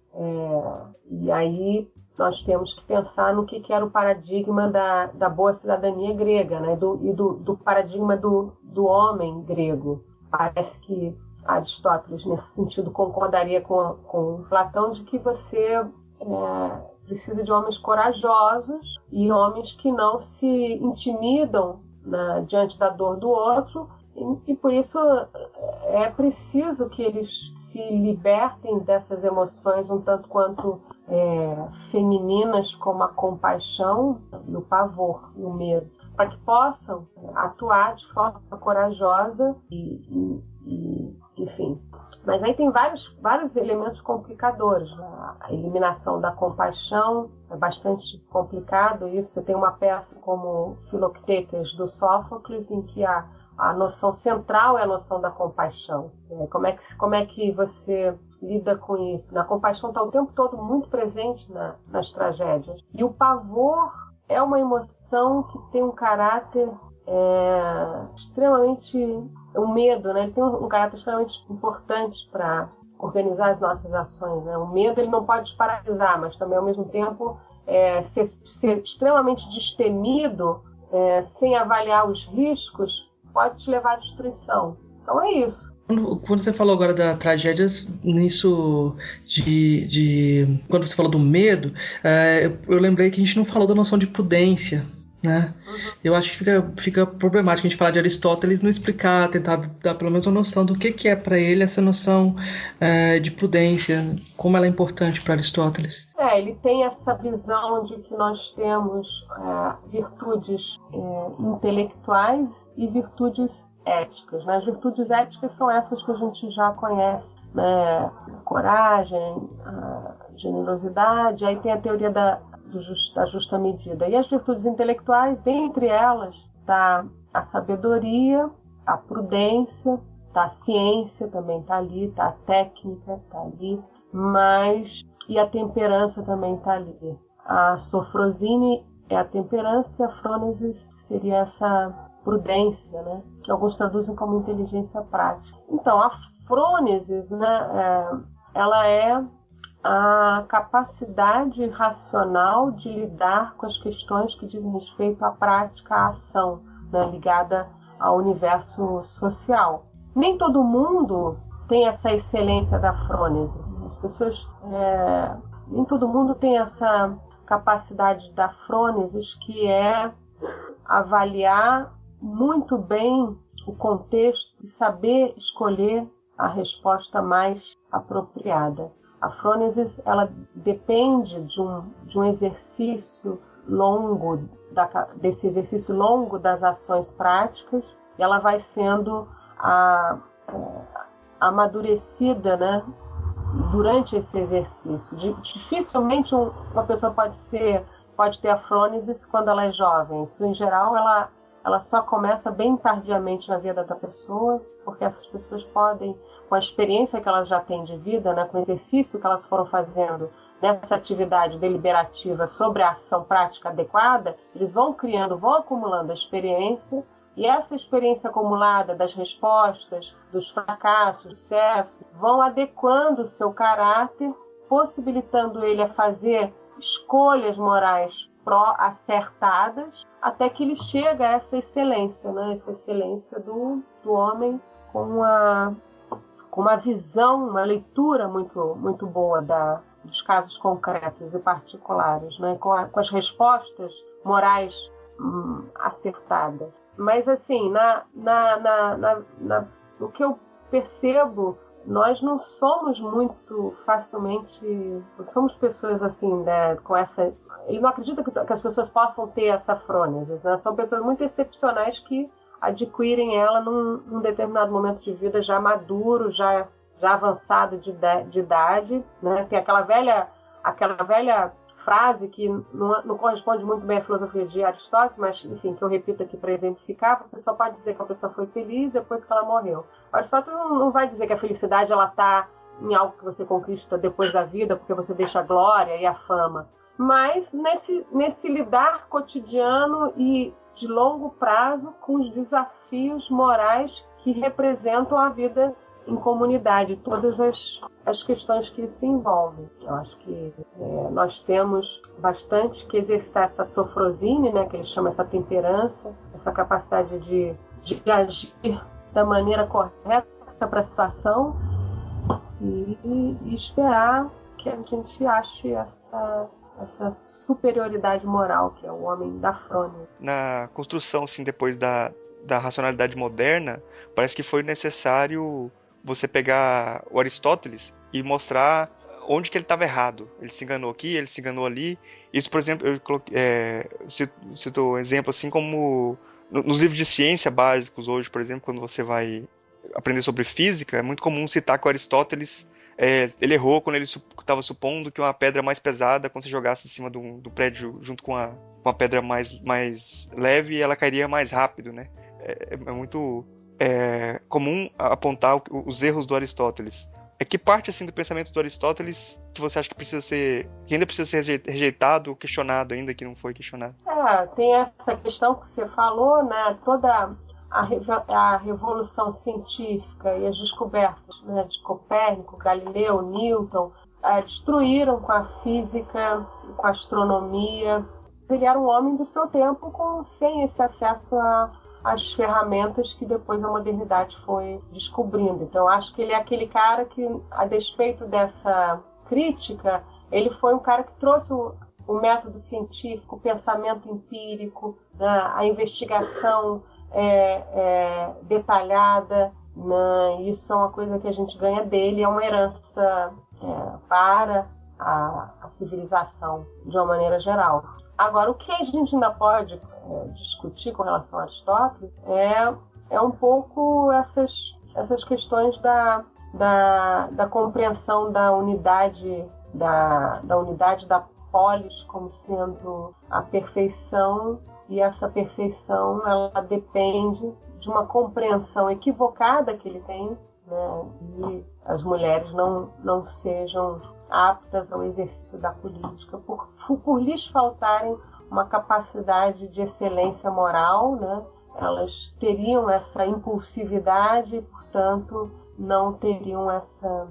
E aí nós temos que pensar no que era o paradigma da boa cidadania grega, né? do paradigma do homem grego. Parece que Aristóteles, nesse sentido, concordaria com Platão de que você precisa de homens corajosos e homens que não se intimidam, né, diante da dor do outro, e por isso é preciso que eles se libertem dessas emoções um tanto quanto femininas, como a compaixão e o pavor e o medo, para que possam atuar de forma corajosa enfim. Mas aí tem vários elementos complicadores. A eliminação da compaixão é bastante complicado. Isso, você tem uma peça como Filoctetes, do Sófocles, em que a noção central é a noção da compaixão. Como é que você lida com isso? A compaixão está o tempo todo muito presente nas tragédias. E o pavor é uma emoção que tem um caráter extremamente... O medo, né? Ele tem um caráter extremamente importante para organizar as nossas ações, né? O medo, ele não pode te paralisar, mas também, ao mesmo tempo, ser extremamente destemido, sem avaliar os riscos, pode te levar à destruição. Então é isso. Quando você falou agora da tragédias, nisso quando você falou do medo, eu lembrei que a gente não falou da noção de prudência, né? Eu acho que fica problemático a gente falar de Aristóteles, não explicar, tentar dar pelo menos uma noção do que é para ele essa noção de prudência, como ela é importante para Aristóteles. Ele tem essa visão de que nós temos virtudes intelectuais e virtudes éticas, né? As virtudes éticas são essas que a gente já conhece, né? Coragem, generosidade, aí tem a teoria da justa medida. E as virtudes intelectuais, dentre elas, está a sabedoria, a prudência, tá a ciência também está ali, tá a técnica está ali, e a temperança também está ali. A sofrosine é a temperança e a frônesis seria essa prudência, né? Que alguns traduzem como inteligência prática. Então, a frônesis, né, ela é a capacidade racional de lidar com as questões que dizem respeito à prática, à ação, né, ligada ao universo social. Nem todo mundo tem essa excelência da frônese. As pessoas, nem todo mundo tem essa capacidade da frônese, que é avaliar muito bem o contexto e saber escolher a resposta mais apropriada. A frônesis, ela depende de um exercício longo, desse exercício longo das ações práticas, e ela vai sendo amadurecida, né, durante esse exercício. Dificilmente uma pessoa pode ter a frônesis quando ela é jovem. Isso, em geral, ela só começa bem tardiamente na vida da pessoa, porque essas pessoas podem, com a experiência que elas já têm de vida, né, com o exercício que elas foram fazendo nessa atividade deliberativa sobre a ação prática adequada, eles vão acumulando a experiência, e essa experiência acumulada das respostas, dos fracassos, do sucesso, vão adequando o seu caráter, possibilitando ele a fazer escolhas morais acertadas, até que ele chega a essa excelência, né? Essa excelência do homem com uma visão, uma leitura muito, muito boa dos casos concretos e particulares, né? Com as respostas morais acertadas. Mas, assim, o que eu percebo, nós não somos muito facilmente... Somos pessoas, assim, né, com essa... Ele não acredita que as pessoas possam ter essa frônesis, né? São pessoas muito excepcionais que adquirem ela num determinado momento de vida já maduro, já avançado de idade, né? Tem aquela velha frase que não corresponde muito bem à filosofia de Aristóteles, mas, enfim, que eu repito aqui para exemplificar: você só pode dizer que a pessoa foi feliz depois que ela morreu. Aristóteles não vai dizer que a felicidade está em algo que você conquista depois da vida, porque você deixa a glória e a fama, mas nesse lidar cotidiano e de longo prazo com os desafios morais que representam a vida em comunidade, todas as questões que isso envolve. Eu acho que nós temos bastante que exercitar essa sofrosine, né, que eles chamam essa temperança, essa capacidade de agir da maneira correta para a situação e esperar que a gente ache essa superioridade moral que é o homem da frônia. Na construção, assim, depois da racionalidade moderna, parece que foi necessário você pegar o Aristóteles e mostrar onde que ele estava errado. Ele se enganou aqui, ele se enganou ali. Isso, por exemplo, eu cito um exemplo assim como nos livros de ciência básicos hoje, por exemplo, quando você vai aprender sobre física, é muito comum citar que o Aristóteles ele errou quando ele estava supondo que uma pedra mais pesada, quando você jogasse em cima do prédio junto com uma pedra mais leve, ela cairia mais rápido, né? É muito comum apontar os erros do Aristóteles. Que parte assim do pensamento do Aristóteles que você acha que ainda precisa ser rejeitado ou questionado, ainda que não foi questionado? Tem essa questão que você falou, né? Toda a revolução científica e as descobertas, né, de Copérnico, Galileu, Newton, destruíram com a física, com a astronomia. Ele era um homem do seu tempo sem esse acesso às ferramentas que depois a modernidade foi descobrindo. Então, acho que ele é aquele cara que, a despeito dessa crítica, ele foi um cara que trouxe o método científico, o pensamento empírico, né, a investigação detalhada, né? Isso é uma coisa que a gente ganha dele, é uma herança para a civilização de uma maneira geral. Agora, o que a gente ainda pode discutir com relação a Aristóteles é um pouco essas questões da compreensão da unidade da polis como sendo a perfeição, e essa perfeição ela depende de uma compreensão equivocada que ele tem, né, e as mulheres não sejam aptas ao exercício da política por lhes faltarem uma capacidade de excelência moral, né? Elas teriam essa impulsividade, portanto não teriam essa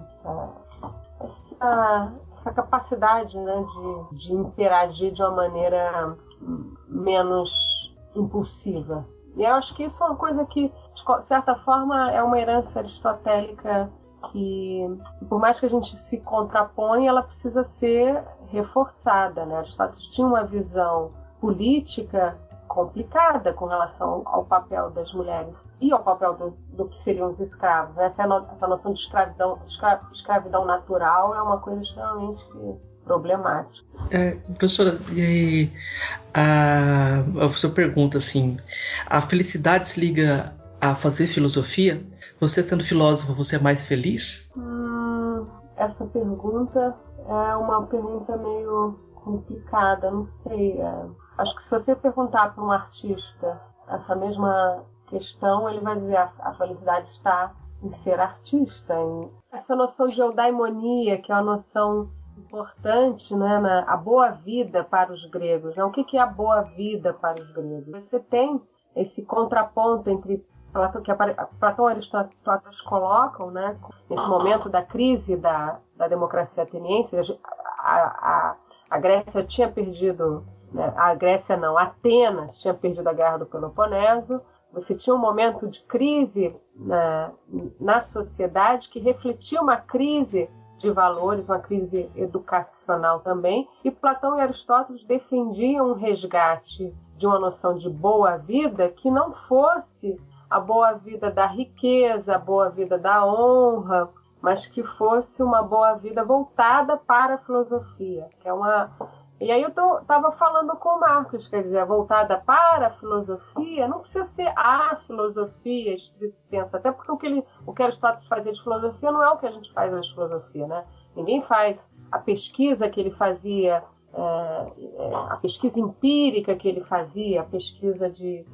capacidade, né, de interagir de uma maneira menos impulsiva. E eu acho que isso é uma coisa que, de certa forma, é uma herança aristotélica que, por mais que a gente se contraponha, ela precisa ser reforçada, né? Aristóteles tinha uma visão política complicada com relação ao papel das mulheres e ao papel do que seriam os escravos. Essa noção de escravidão natural é uma coisa extremamente problemática. Professora, e aí a sua pergunta assim, a felicidade se liga a fazer filosofia? Você sendo filósofo, você é mais feliz? Essa pergunta é uma pergunta meio complicada, não sei. Acho que se você perguntar para um artista essa mesma questão, ele vai dizer a felicidade está em ser artista. Essa noção de eudaimonia, que é uma noção importante, né, a boa vida para os gregos. Né? O que é a boa vida para os gregos? Você tem esse contraponto entre que Platão e Aristóteles colocam, né, nesse momento da crise da democracia ateniense. A Grécia tinha perdido, né, Atenas tinha perdido a guerra do Peloponeso. Você tinha um momento de crise na sociedade que refletia uma crise de valores, uma crise educacional também, e Platão e Aristóteles defendiam um resgate de uma noção de boa vida que não fosse a boa vida da riqueza, a boa vida da honra, mas que fosse uma boa vida voltada para a filosofia, que é uma... E aí eu estava falando com o Marcos, quer dizer, voltada para a filosofia, não precisa ser a filosofia, estrito senso, até porque o que Aristóteles fazia de filosofia não é o que a gente faz hoje de filosofia, né? Ninguém faz a pesquisa que ele fazia, a pesquisa empírica que ele fazia, a pesquisa de...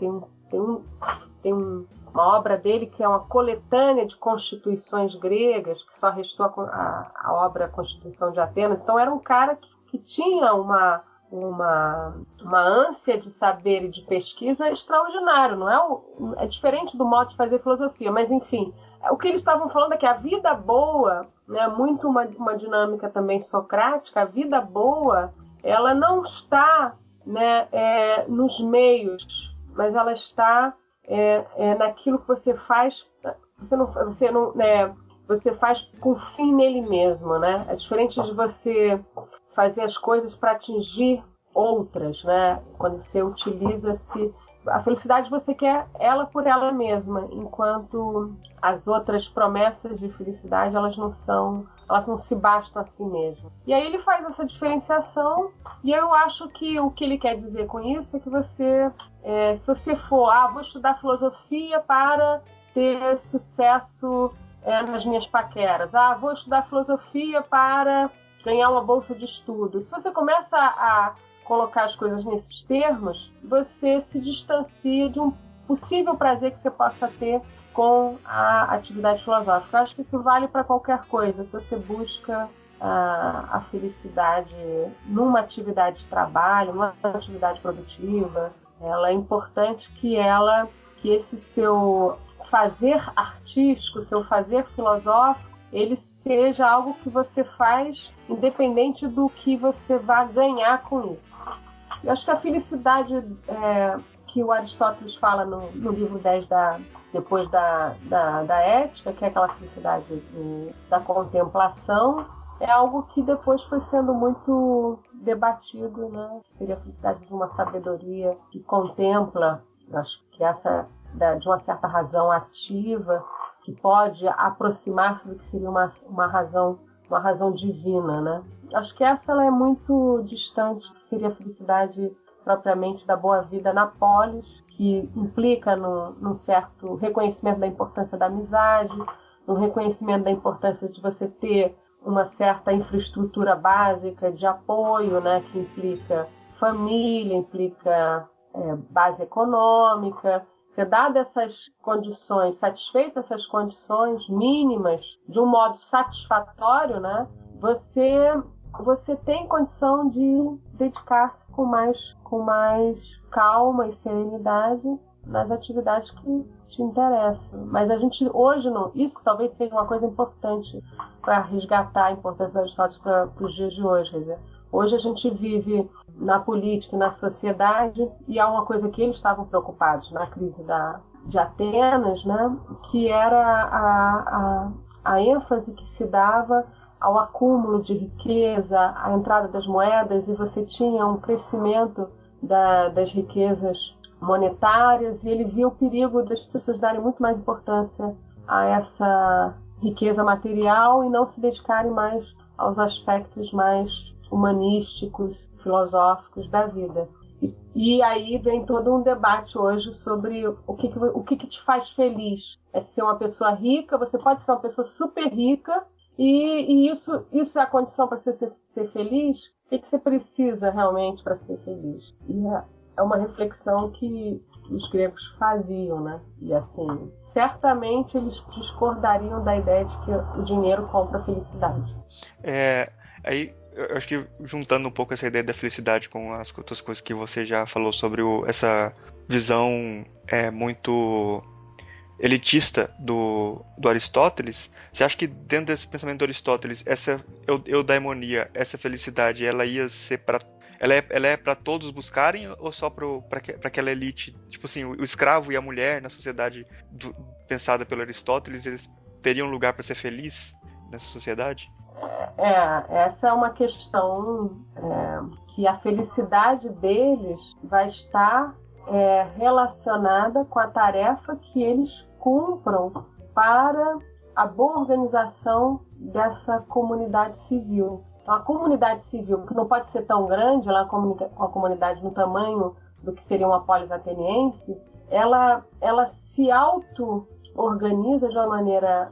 Tem uma obra dele que é uma coletânea de constituições gregas, que só restou a obra Constituição de Atenas. Então era um cara que tinha uma ânsia de saber e de pesquisa extraordinário. Não é diferente do modo de fazer filosofia, mas enfim, o que eles estavam falando é que a vida boa, né, muito uma dinâmica também socrática, a vida boa, ela não está, né, nos meios, mas ela está naquilo que você faz. Você faz com fim nele mesmo, né? É diferente de você fazer as coisas para atingir outras, né? Quando você utiliza-se... A felicidade você quer ela por ela mesma, enquanto as outras promessas de felicidade elas não se bastam a si mesmas. E aí ele faz essa diferenciação, e eu acho que o que ele quer dizer com isso é que você, se você for, vou estudar filosofia para ter sucesso nas minhas paqueras, vou estudar filosofia para ganhar uma bolsa de estudo. Se você começa a colocar as coisas nesses termos, você se distancia de um possível prazer que você possa ter com a atividade filosófica. Eu acho que isso vale para qualquer coisa. Se você busca a felicidade numa atividade de trabalho, numa atividade produtiva, ela é importante que esse seu fazer artístico, seu fazer filosófico, ele seja algo que você faz independente do que você vai ganhar com isso. Eu acho que a felicidade que o Aristóteles fala no livro 10 depois da ética, que é aquela felicidade da contemplação, é algo que depois foi sendo muito debatido, né? Seria a felicidade de uma sabedoria que contempla, acho que essa de uma certa razão ativa, que pode aproximar-se do que seria uma razão divina, né? Acho que ela é muito distante, que seria a felicidade propriamente da boa vida na polis, que implica num certo reconhecimento da importância da amizade, num reconhecimento da importância de você ter uma certa infraestrutura básica de apoio, né? Que implica família, implica base econômica. Porque, dadas essas condições, satisfeitas essas condições mínimas, de um modo satisfatório, né, você tem condição de dedicar-se com mais calma e serenidade nas atividades que te interessam. Mas a gente hoje, isso talvez seja uma coisa importante para resgatar a importância dos Aristóteles para os dias de hoje. Quer dizer, hoje a gente vive na política e na sociedade, e há uma coisa que eles estavam preocupados na crise de Atenas, né, que era a ênfase que se dava ao acúmulo de riqueza, à entrada das moedas, e você tinha um crescimento das riquezas monetárias, e ele via o perigo das pessoas darem muito mais importância a essa riqueza material e não se dedicarem mais aos aspectos mais humanísticos, filosóficos da vida. E aí vem todo um debate hoje sobre o que te faz feliz. É ser uma pessoa rica, você pode ser uma pessoa super rica, e isso é a condição para você ser feliz? O que você precisa realmente para ser feliz? E é uma reflexão que os gregos faziam, né? E assim, certamente eles discordariam da ideia de que o dinheiro compra a felicidade. Aí eu acho que juntando um pouco essa ideia da felicidade com as outras coisas que você já falou sobre essa visão muito elitista do Aristóteles, você acha que dentro desse pensamento do Aristóteles, essa eudaimonia, essa felicidade, ela ia ser ela é para todos buscarem, ou só para aquela elite? Tipo assim, o escravo e a mulher na sociedade pensada pelo Aristóteles, eles teriam lugar para ser feliz nessa sociedade? Essa é uma questão que a felicidade deles vai estar relacionada com a tarefa que eles cumpram para a boa organização dessa comunidade civil. Então, a comunidade civil, que não pode ser tão grande, ela é uma comunidade no tamanho do que seria uma polis ateniense, ela se auto-organiza de uma maneira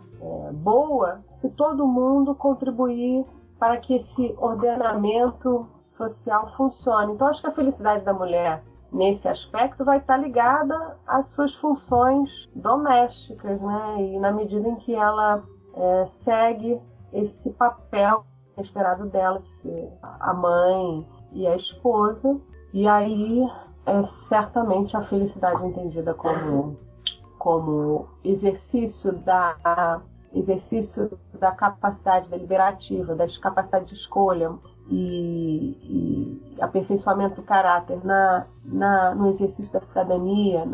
boa se todo mundo contribuir para que esse ordenamento social funcione. Então, acho que a felicidade da mulher, nesse aspecto, vai estar ligada às suas funções domésticas, né? E na medida em que ela segue esse papel esperado dela de ser a mãe e a esposa, e aí certamente a felicidade entendida como exercício da capacidade deliberativa, da capacidade de escolha e aperfeiçoamento do caráter no exercício da cidadania,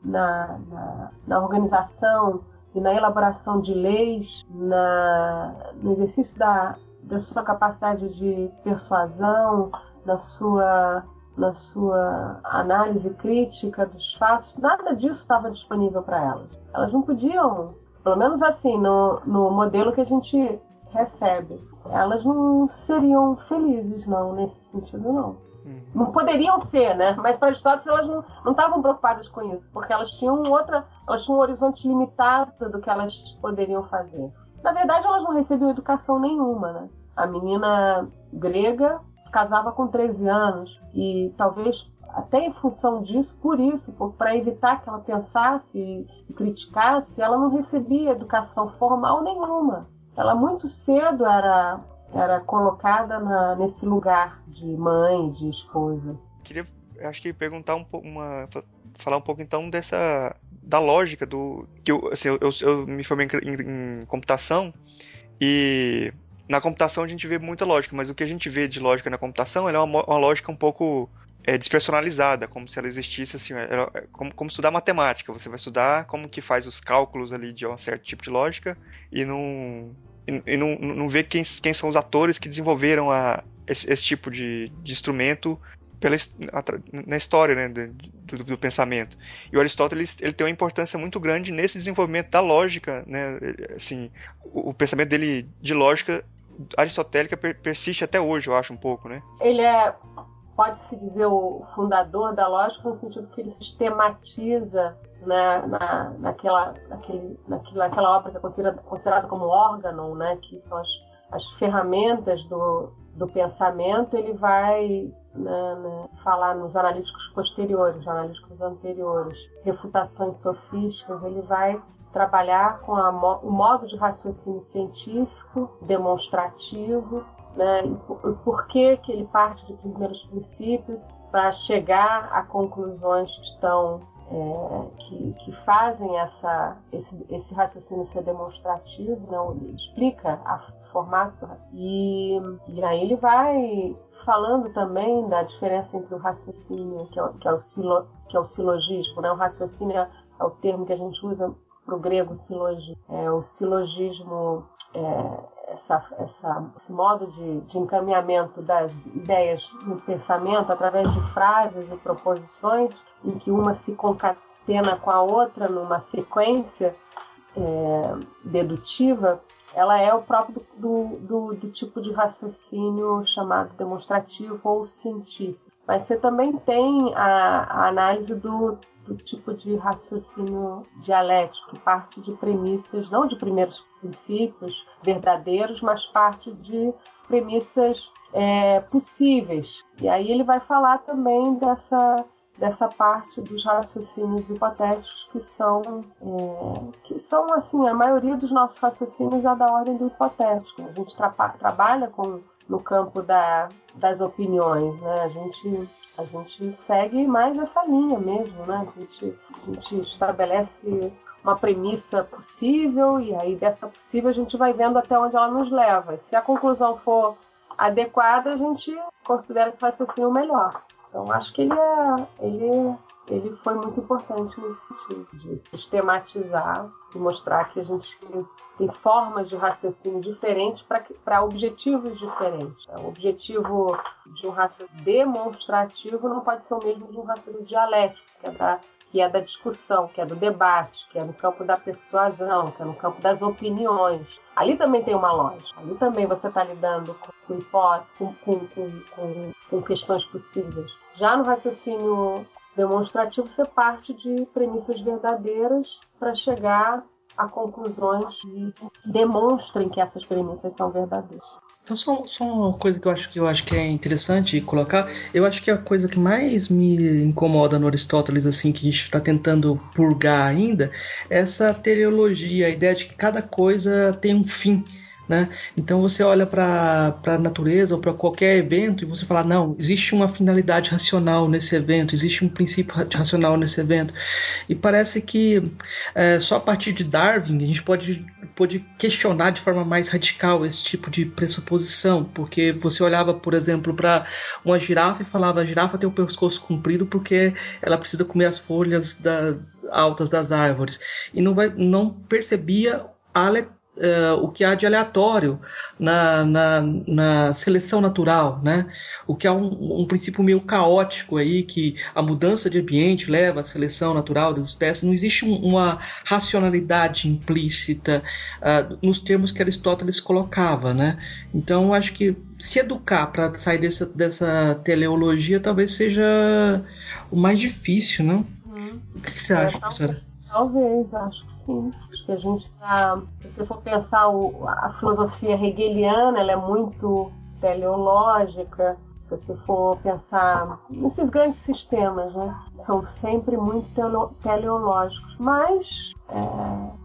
na organização e na elaboração de leis, no exercício da sua capacidade de persuasão, na sua análise crítica dos fatos, nada disso estava disponível para elas. Elas não podiam, pelo menos assim, no modelo que a gente recebe, elas não seriam felizes, não, nesse sentido, não. Não poderiam ser, né? Mas para Aristóteles elas não estavam preocupadas com isso, porque elas tinham um horizonte limitado do que elas poderiam fazer. Na verdade, elas não recebiam educação nenhuma, né? A menina grega casava com 13 anos e talvez até em função disso, para evitar que ela pensasse e criticasse, ela não recebia educação formal nenhuma. Ela muito cedo era colocada nesse lugar de mãe, de esposa. Acho que perguntar falar um pouco então da lógica que eu me formei em computação e na computação a gente vê muita lógica, mas o que a gente vê de lógica na computação é uma lógica um pouco despersonalizada, como se ela existisse assim, como estudar matemática. Você vai estudar como que faz os cálculos ali de um certo tipo de lógica e não vê quem são os atores que desenvolveram esse tipo de instrumento na história, né, do pensamento. E o Aristóteles ele tem uma importância muito grande nesse desenvolvimento da lógica, né, assim, o pensamento dele de lógica aristotélica persiste até hoje, eu acho, um pouco, né? Ele pode-se dizer, o fundador da lógica no sentido que ele sistematiza, né, naquela obra que é considerada como órgão, né, que são as ferramentas do pensamento. Ele vai falar nos analíticos posteriores, analíticos anteriores, refutações sofísticas. Ele vai trabalhar com o modo de raciocínio científico, demonstrativo, né, e por que ele parte de primeiros princípios para chegar a conclusões que fazem esse raciocínio ser demonstrativo, né, ele explica o formato do raciocínio. E aí ele vai falando também da diferença entre o raciocínio, que é o silogismo, né? O raciocínio é o termo que a gente usa para o grego silogismo. O silogismo esse modo de encaminhamento das ideias no pensamento através de frases e proposições em que uma se concatena com a outra numa sequência dedutiva. Ela é o próprio do tipo de raciocínio chamado demonstrativo ou científico. Mas você também tem a análise do tipo de raciocínio dialético, que parte de premissas, não de primeiros princípios verdadeiros, mas parte de premissas possíveis. E aí ele vai falar também dessa parte dos raciocínios hipotéticos que são assim, a maioria dos nossos raciocínios é da ordem do hipotético. A gente trabalha no campo das opiniões, né? A gente segue mais essa linha mesmo, né? A gente estabelece uma premissa possível e aí dessa possível a gente vai vendo até onde ela nos leva. E se a conclusão for adequada, a gente considera esse raciocínio melhor. Então acho que ele foi muito importante nesse sentido, de sistematizar e mostrar que a gente tem formas de raciocínio diferentes para objetivos diferentes. O objetivo de um raciocínio demonstrativo não pode ser o mesmo de um raciocínio dialético, que é da discussão, que é do debate, que é no campo da persuasão, que é no campo das opiniões. Ali também tem uma lógica. Ali também você está lidando com questões possíveis. Já no raciocínio demonstrativo, você parte de premissas verdadeiras para chegar a conclusões que demonstrem que essas premissas são verdadeiras. Então, só uma coisa que eu acho que é interessante colocar. Eu acho que a coisa que mais me incomoda no Aristóteles, assim, que a gente está tentando purgar ainda, é essa teleologia, a ideia de que cada coisa tem um fim, né? Então você olha para a natureza ou para qualquer evento e você fala, não, existe uma finalidade racional nesse evento, existe um princípio racional nesse evento. E parece que só a partir de Darwin a gente pode questionar de forma mais radical esse tipo de pressuposição, porque você olhava, por exemplo, para uma girafa e falava, a girafa tem o pescoço comprido porque ela precisa comer as folhas altas das árvores, e não percebia o que há de aleatório na seleção natural, né? O que há um princípio meio caótico aí, que a mudança de ambiente leva à seleção natural das espécies. Não existe uma racionalidade implícita nos termos que Aristóteles colocava, né? Então, acho que se educar para sair dessa teleologia talvez seja o mais difícil, não? O que você acha, professora? Talvez, acho que sim. Acho que a gente está. Se você for pensar a filosofia hegeliana, ela é muito teleológica. Se você for pensar nesses grandes sistemas, né? São sempre muito teleológicos. Mas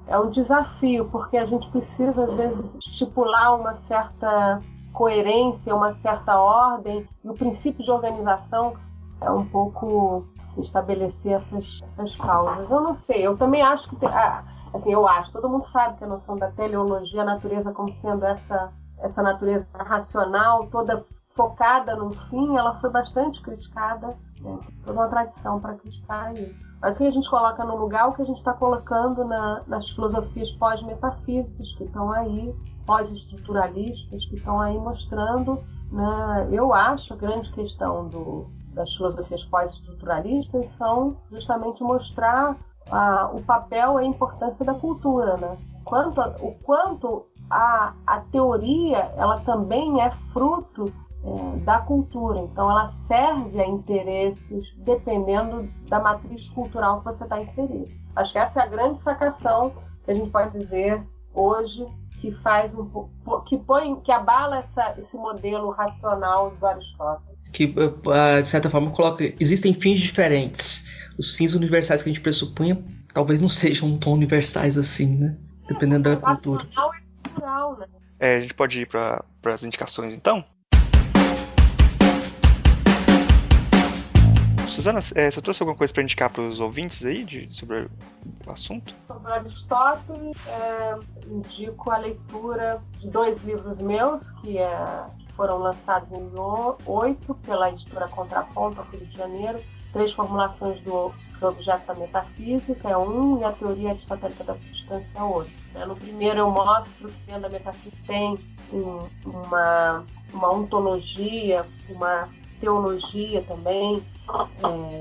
é um desafio, porque a gente precisa, às vezes, estipular uma certa coerência, uma certa ordem, e o princípio de organização é um pouco se estabelecer essas causas. Eu não sei, eu também acho que todo mundo sabe que a noção da teleologia, a natureza como sendo essa natureza racional, toda focada no fim, ela foi bastante criticada, né? Toda uma tradição para criticar isso. Mas o que a gente coloca no lugar, o que a gente está colocando nas filosofias pós-metafísicas que estão aí, pós-estruturalistas, que estão aí mostrando, né? Eu acho a grande questão das filosofias pós-estruturalistas são justamente mostrar o papel e a importância da cultura, né? O quanto a teoria ela também é fruto da cultura, então ela serve a interesses dependendo da matriz cultural que você está inserido. Acho que essa é a grande sacação que a gente pode dizer hoje, que faz que abala esse modelo racional do Aristóteles. Que, de certa forma, existem fins diferentes. Os fins universais que a gente pressupunha talvez não sejam tão universais assim, né? Dependendo da cultura. Racional é cultural, né? A gente pode ir para as indicações, então? Suzana, você trouxe alguma coisa para indicar para os ouvintes aí sobre o assunto? Sobre Aristóteles, indico a leitura de 2 livros meus, que foram lançados em 2008 pela editora Contraponto, aqui do Rio de Janeiro. 3 formulações do objeto da metafísica é um, e a teoria aristotélica da substância é outro. No primeiro eu mostro que dentro da metafísica tem uma ontologia, uma teologia também,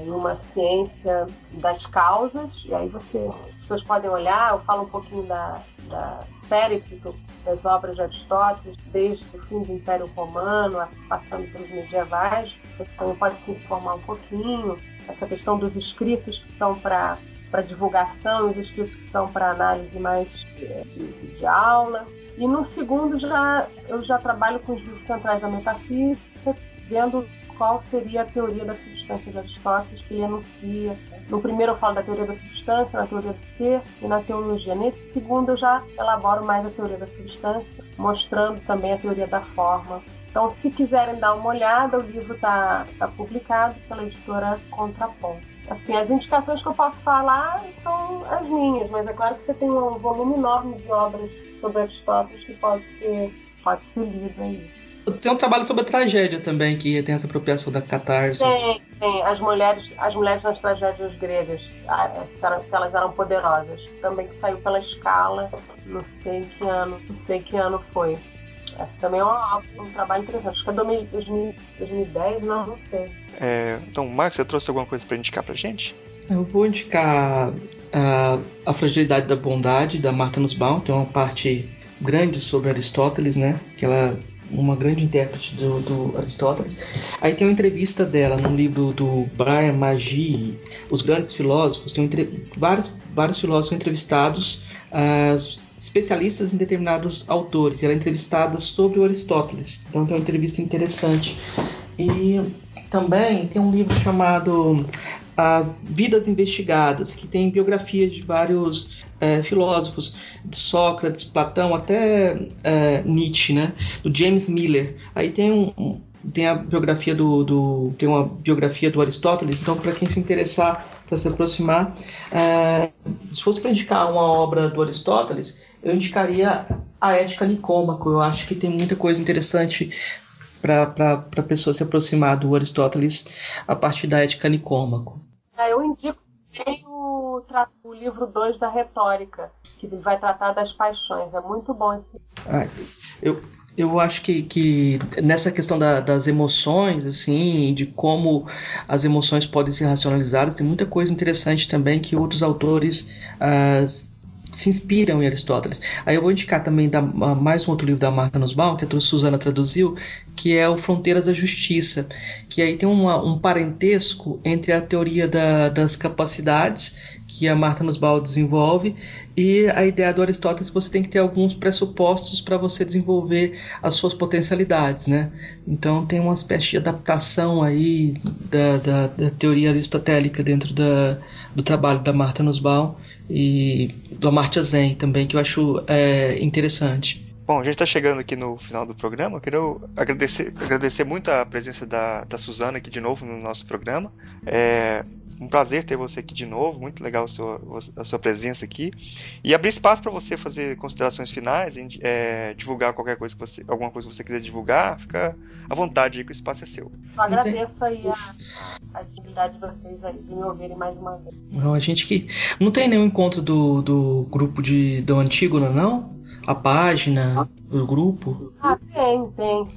uma ciência das causas, e aí as pessoas podem olhar, eu falo um pouquinho da Périclito, das obras de Aristóteles, desde o fim do Império Romano, passando pelos medievais. Você também pode se informar um pouquinho, essa questão dos escritos que são para divulgação, os escritos que são para análise mais de aula. E no segundo eu já trabalho com os livros centrais da metafísica, vendo qual seria a teoria da substância de Aristóteles, que ele enuncia. No primeiro eu falo da teoria da substância, na teoria do ser e na teologia. Nesse segundo eu já elaboro mais a teoria da substância, mostrando também a teoria da forma. Então, se quiserem dar uma olhada, o livro está publicado pela editora Contraponto. Assim, as indicações que eu posso falar são as minhas, mas é claro que você tem um volume enorme de obras sobre Aristóteles que pode ser lido aí. Tem um trabalho sobre a tragédia também, que tem essa apropriação da catarse. Tem. As mulheres nas tragédias gregas, se elas eram poderosas. Também que saiu pela Scala, não sei que ano foi. Essa também é um trabalho interessante. Acho que é 2010, não sei. Então, Marcos, você trouxe alguma coisa para indicar pra gente? Eu vou indicar a Fragilidade da Bondade, da Martha Nussbaum. Tem uma parte grande sobre Aristóteles, né? Que ela uma grande intérprete do Aristóteles. Aí tem uma entrevista dela no livro do Brian Magee, Os Grandes Filósofos. Tem vários filósofos entrevistados, especialistas em determinados autores. Ela é entrevistada sobre o Aristóteles. Então tem uma entrevista interessante. E também tem um livro chamado As Vidas Investigadas, que tem biografias de vários filósofos, de Sócrates, Platão, até Nietzsche, né? Do James Miller. Aí tem a biografia tem uma biografia do Aristóteles. Então, para quem se interessar, para se aproximar, se fosse para indicar uma obra do Aristóteles, eu indicaria a Ética Nicômaco. Eu acho que tem muita coisa interessante para a pessoa se aproximar do Aristóteles a partir da Ética Nicômaco. Eu indico o livro 2 da Retórica, que vai tratar das paixões. É muito bom esse. Eu acho que nessa questão das emoções, assim, de como as emoções podem ser racionalizadas, tem muita coisa interessante também que outros autores se inspiram em Aristóteles. Aí eu vou indicar também mais um outro livro da Martha Nussbaum, que a Suzana traduziu, que é o Fronteiras da Justiça, que aí tem um parentesco entre a teoria das capacidades que a Martha Nussbaum desenvolve e a ideia do Aristóteles que você tem que ter alguns pressupostos para você desenvolver as suas potencialidades, né? Então tem uma espécie de adaptação aí da teoria aristotélica dentro do trabalho da Martha Nussbaum e do Amartya Sen também, que eu acho interessante. Bom, a gente está chegando aqui no final do programa. Eu queria agradecer muito a presença da Suzana aqui de novo no nosso programa. É um prazer ter você aqui de novo, muito legal a sua presença aqui. E abrir espaço para você fazer considerações finais, divulgar alguma coisa que você quiser divulgar, fica à vontade aí que o espaço é seu. Só agradeço aí a disponibilidade de vocês aí de me ouvirem mais uma vez. Não, a gente que não tem nenhum encontro do grupo do Antígona, não? A página do grupo? Tem,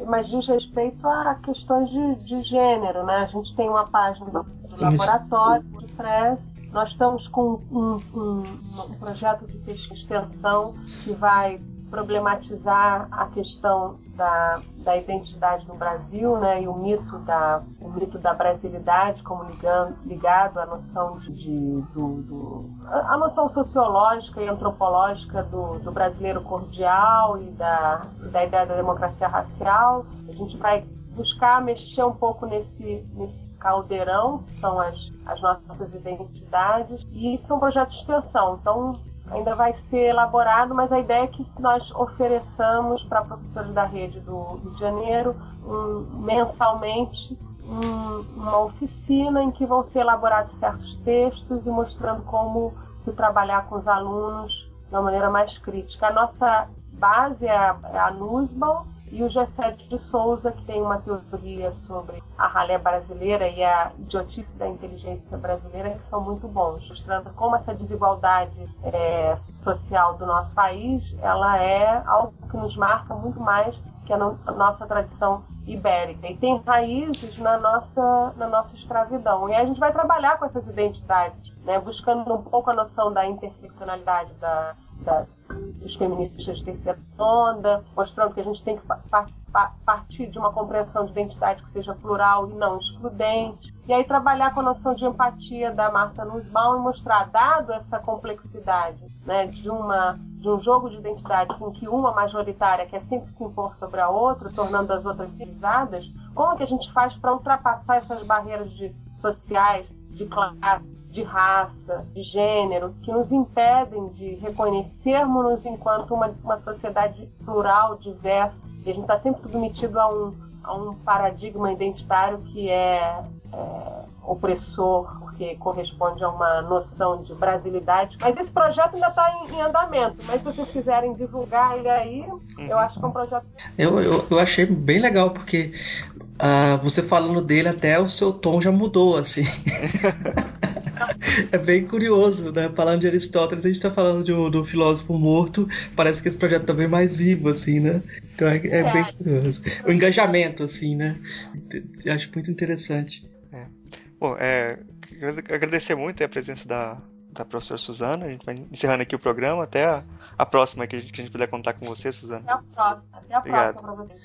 mas diz respeito a questões de gênero, né? A gente tem uma página do laboratório de press. Nós estamos com um projeto de pesquisa de extensão que vai problematizar a questão da identidade no Brasil, né, e o mito da brasilidade como ligado à noção a noção sociológica e antropológica do brasileiro cordial e da ideia da democracia racial. A gente vai buscar mexer um pouco nesse caldeirão, que são as nossas identidades, e isso é um projeto de extensão, então ainda vai ser elaborado, mas a ideia é que nós ofereçamos para professores da rede do Rio de Janeiro mensalmente uma oficina em que vão ser elaborados certos textos e mostrando como se trabalhar com os alunos de uma maneira mais crítica. A nossa base é a Nussbaum e o Gessé de Souza, que tem uma teoria sobre a ralé brasileira e a idiotice da inteligência brasileira, que são muito bons, mostrando como essa desigualdade social do nosso país, ela é algo que nos marca muito mais que a nossa tradição ibérica. E tem raízes na nossa escravidão. E aí a gente vai trabalhar com essas identidades, né, buscando um pouco a noção da interseccionalidade dos feministas de terceira onda, mostrando que a gente tem que partir de uma compreensão de identidade que seja plural e não excludente. E aí trabalhar com a noção de empatia da Martha Nussbaum e mostrar, dado essa complexidade, né, de um jogo de identidades em que uma majoritária quer sempre se impor sobre a outra, tornando as outras civilizadas, como que a gente faz para ultrapassar essas barreiras sociais, de classe, de raça, de gênero, que nos impedem de reconhecermos-nos enquanto uma sociedade plural, diversa. E a gente está sempre submetido a um paradigma identitário que é opressor, porque corresponde a uma noção de brasilidade. Mas esse projeto ainda está em andamento. Mas se vocês quiserem divulgar ele aí, eu acho que é um projeto... Eu achei bem legal, porque você falando dele, até o seu tom já mudou, assim. É bem curioso, né? Falando de Aristóteles, a gente está falando do filósofo morto. Parece que esse projeto tá bem mais vivo, assim, né? Então é bem curioso. O engajamento, assim, né? Eu acho muito interessante. Bom, agradecer muito a presença da professora Suzana. A gente vai encerrando aqui o programa. Até a próxima que a gente puder contar com você, Suzana. Até a próxima. Até a próxima para vocês.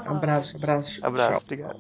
Abraço. Abraço, obrigado.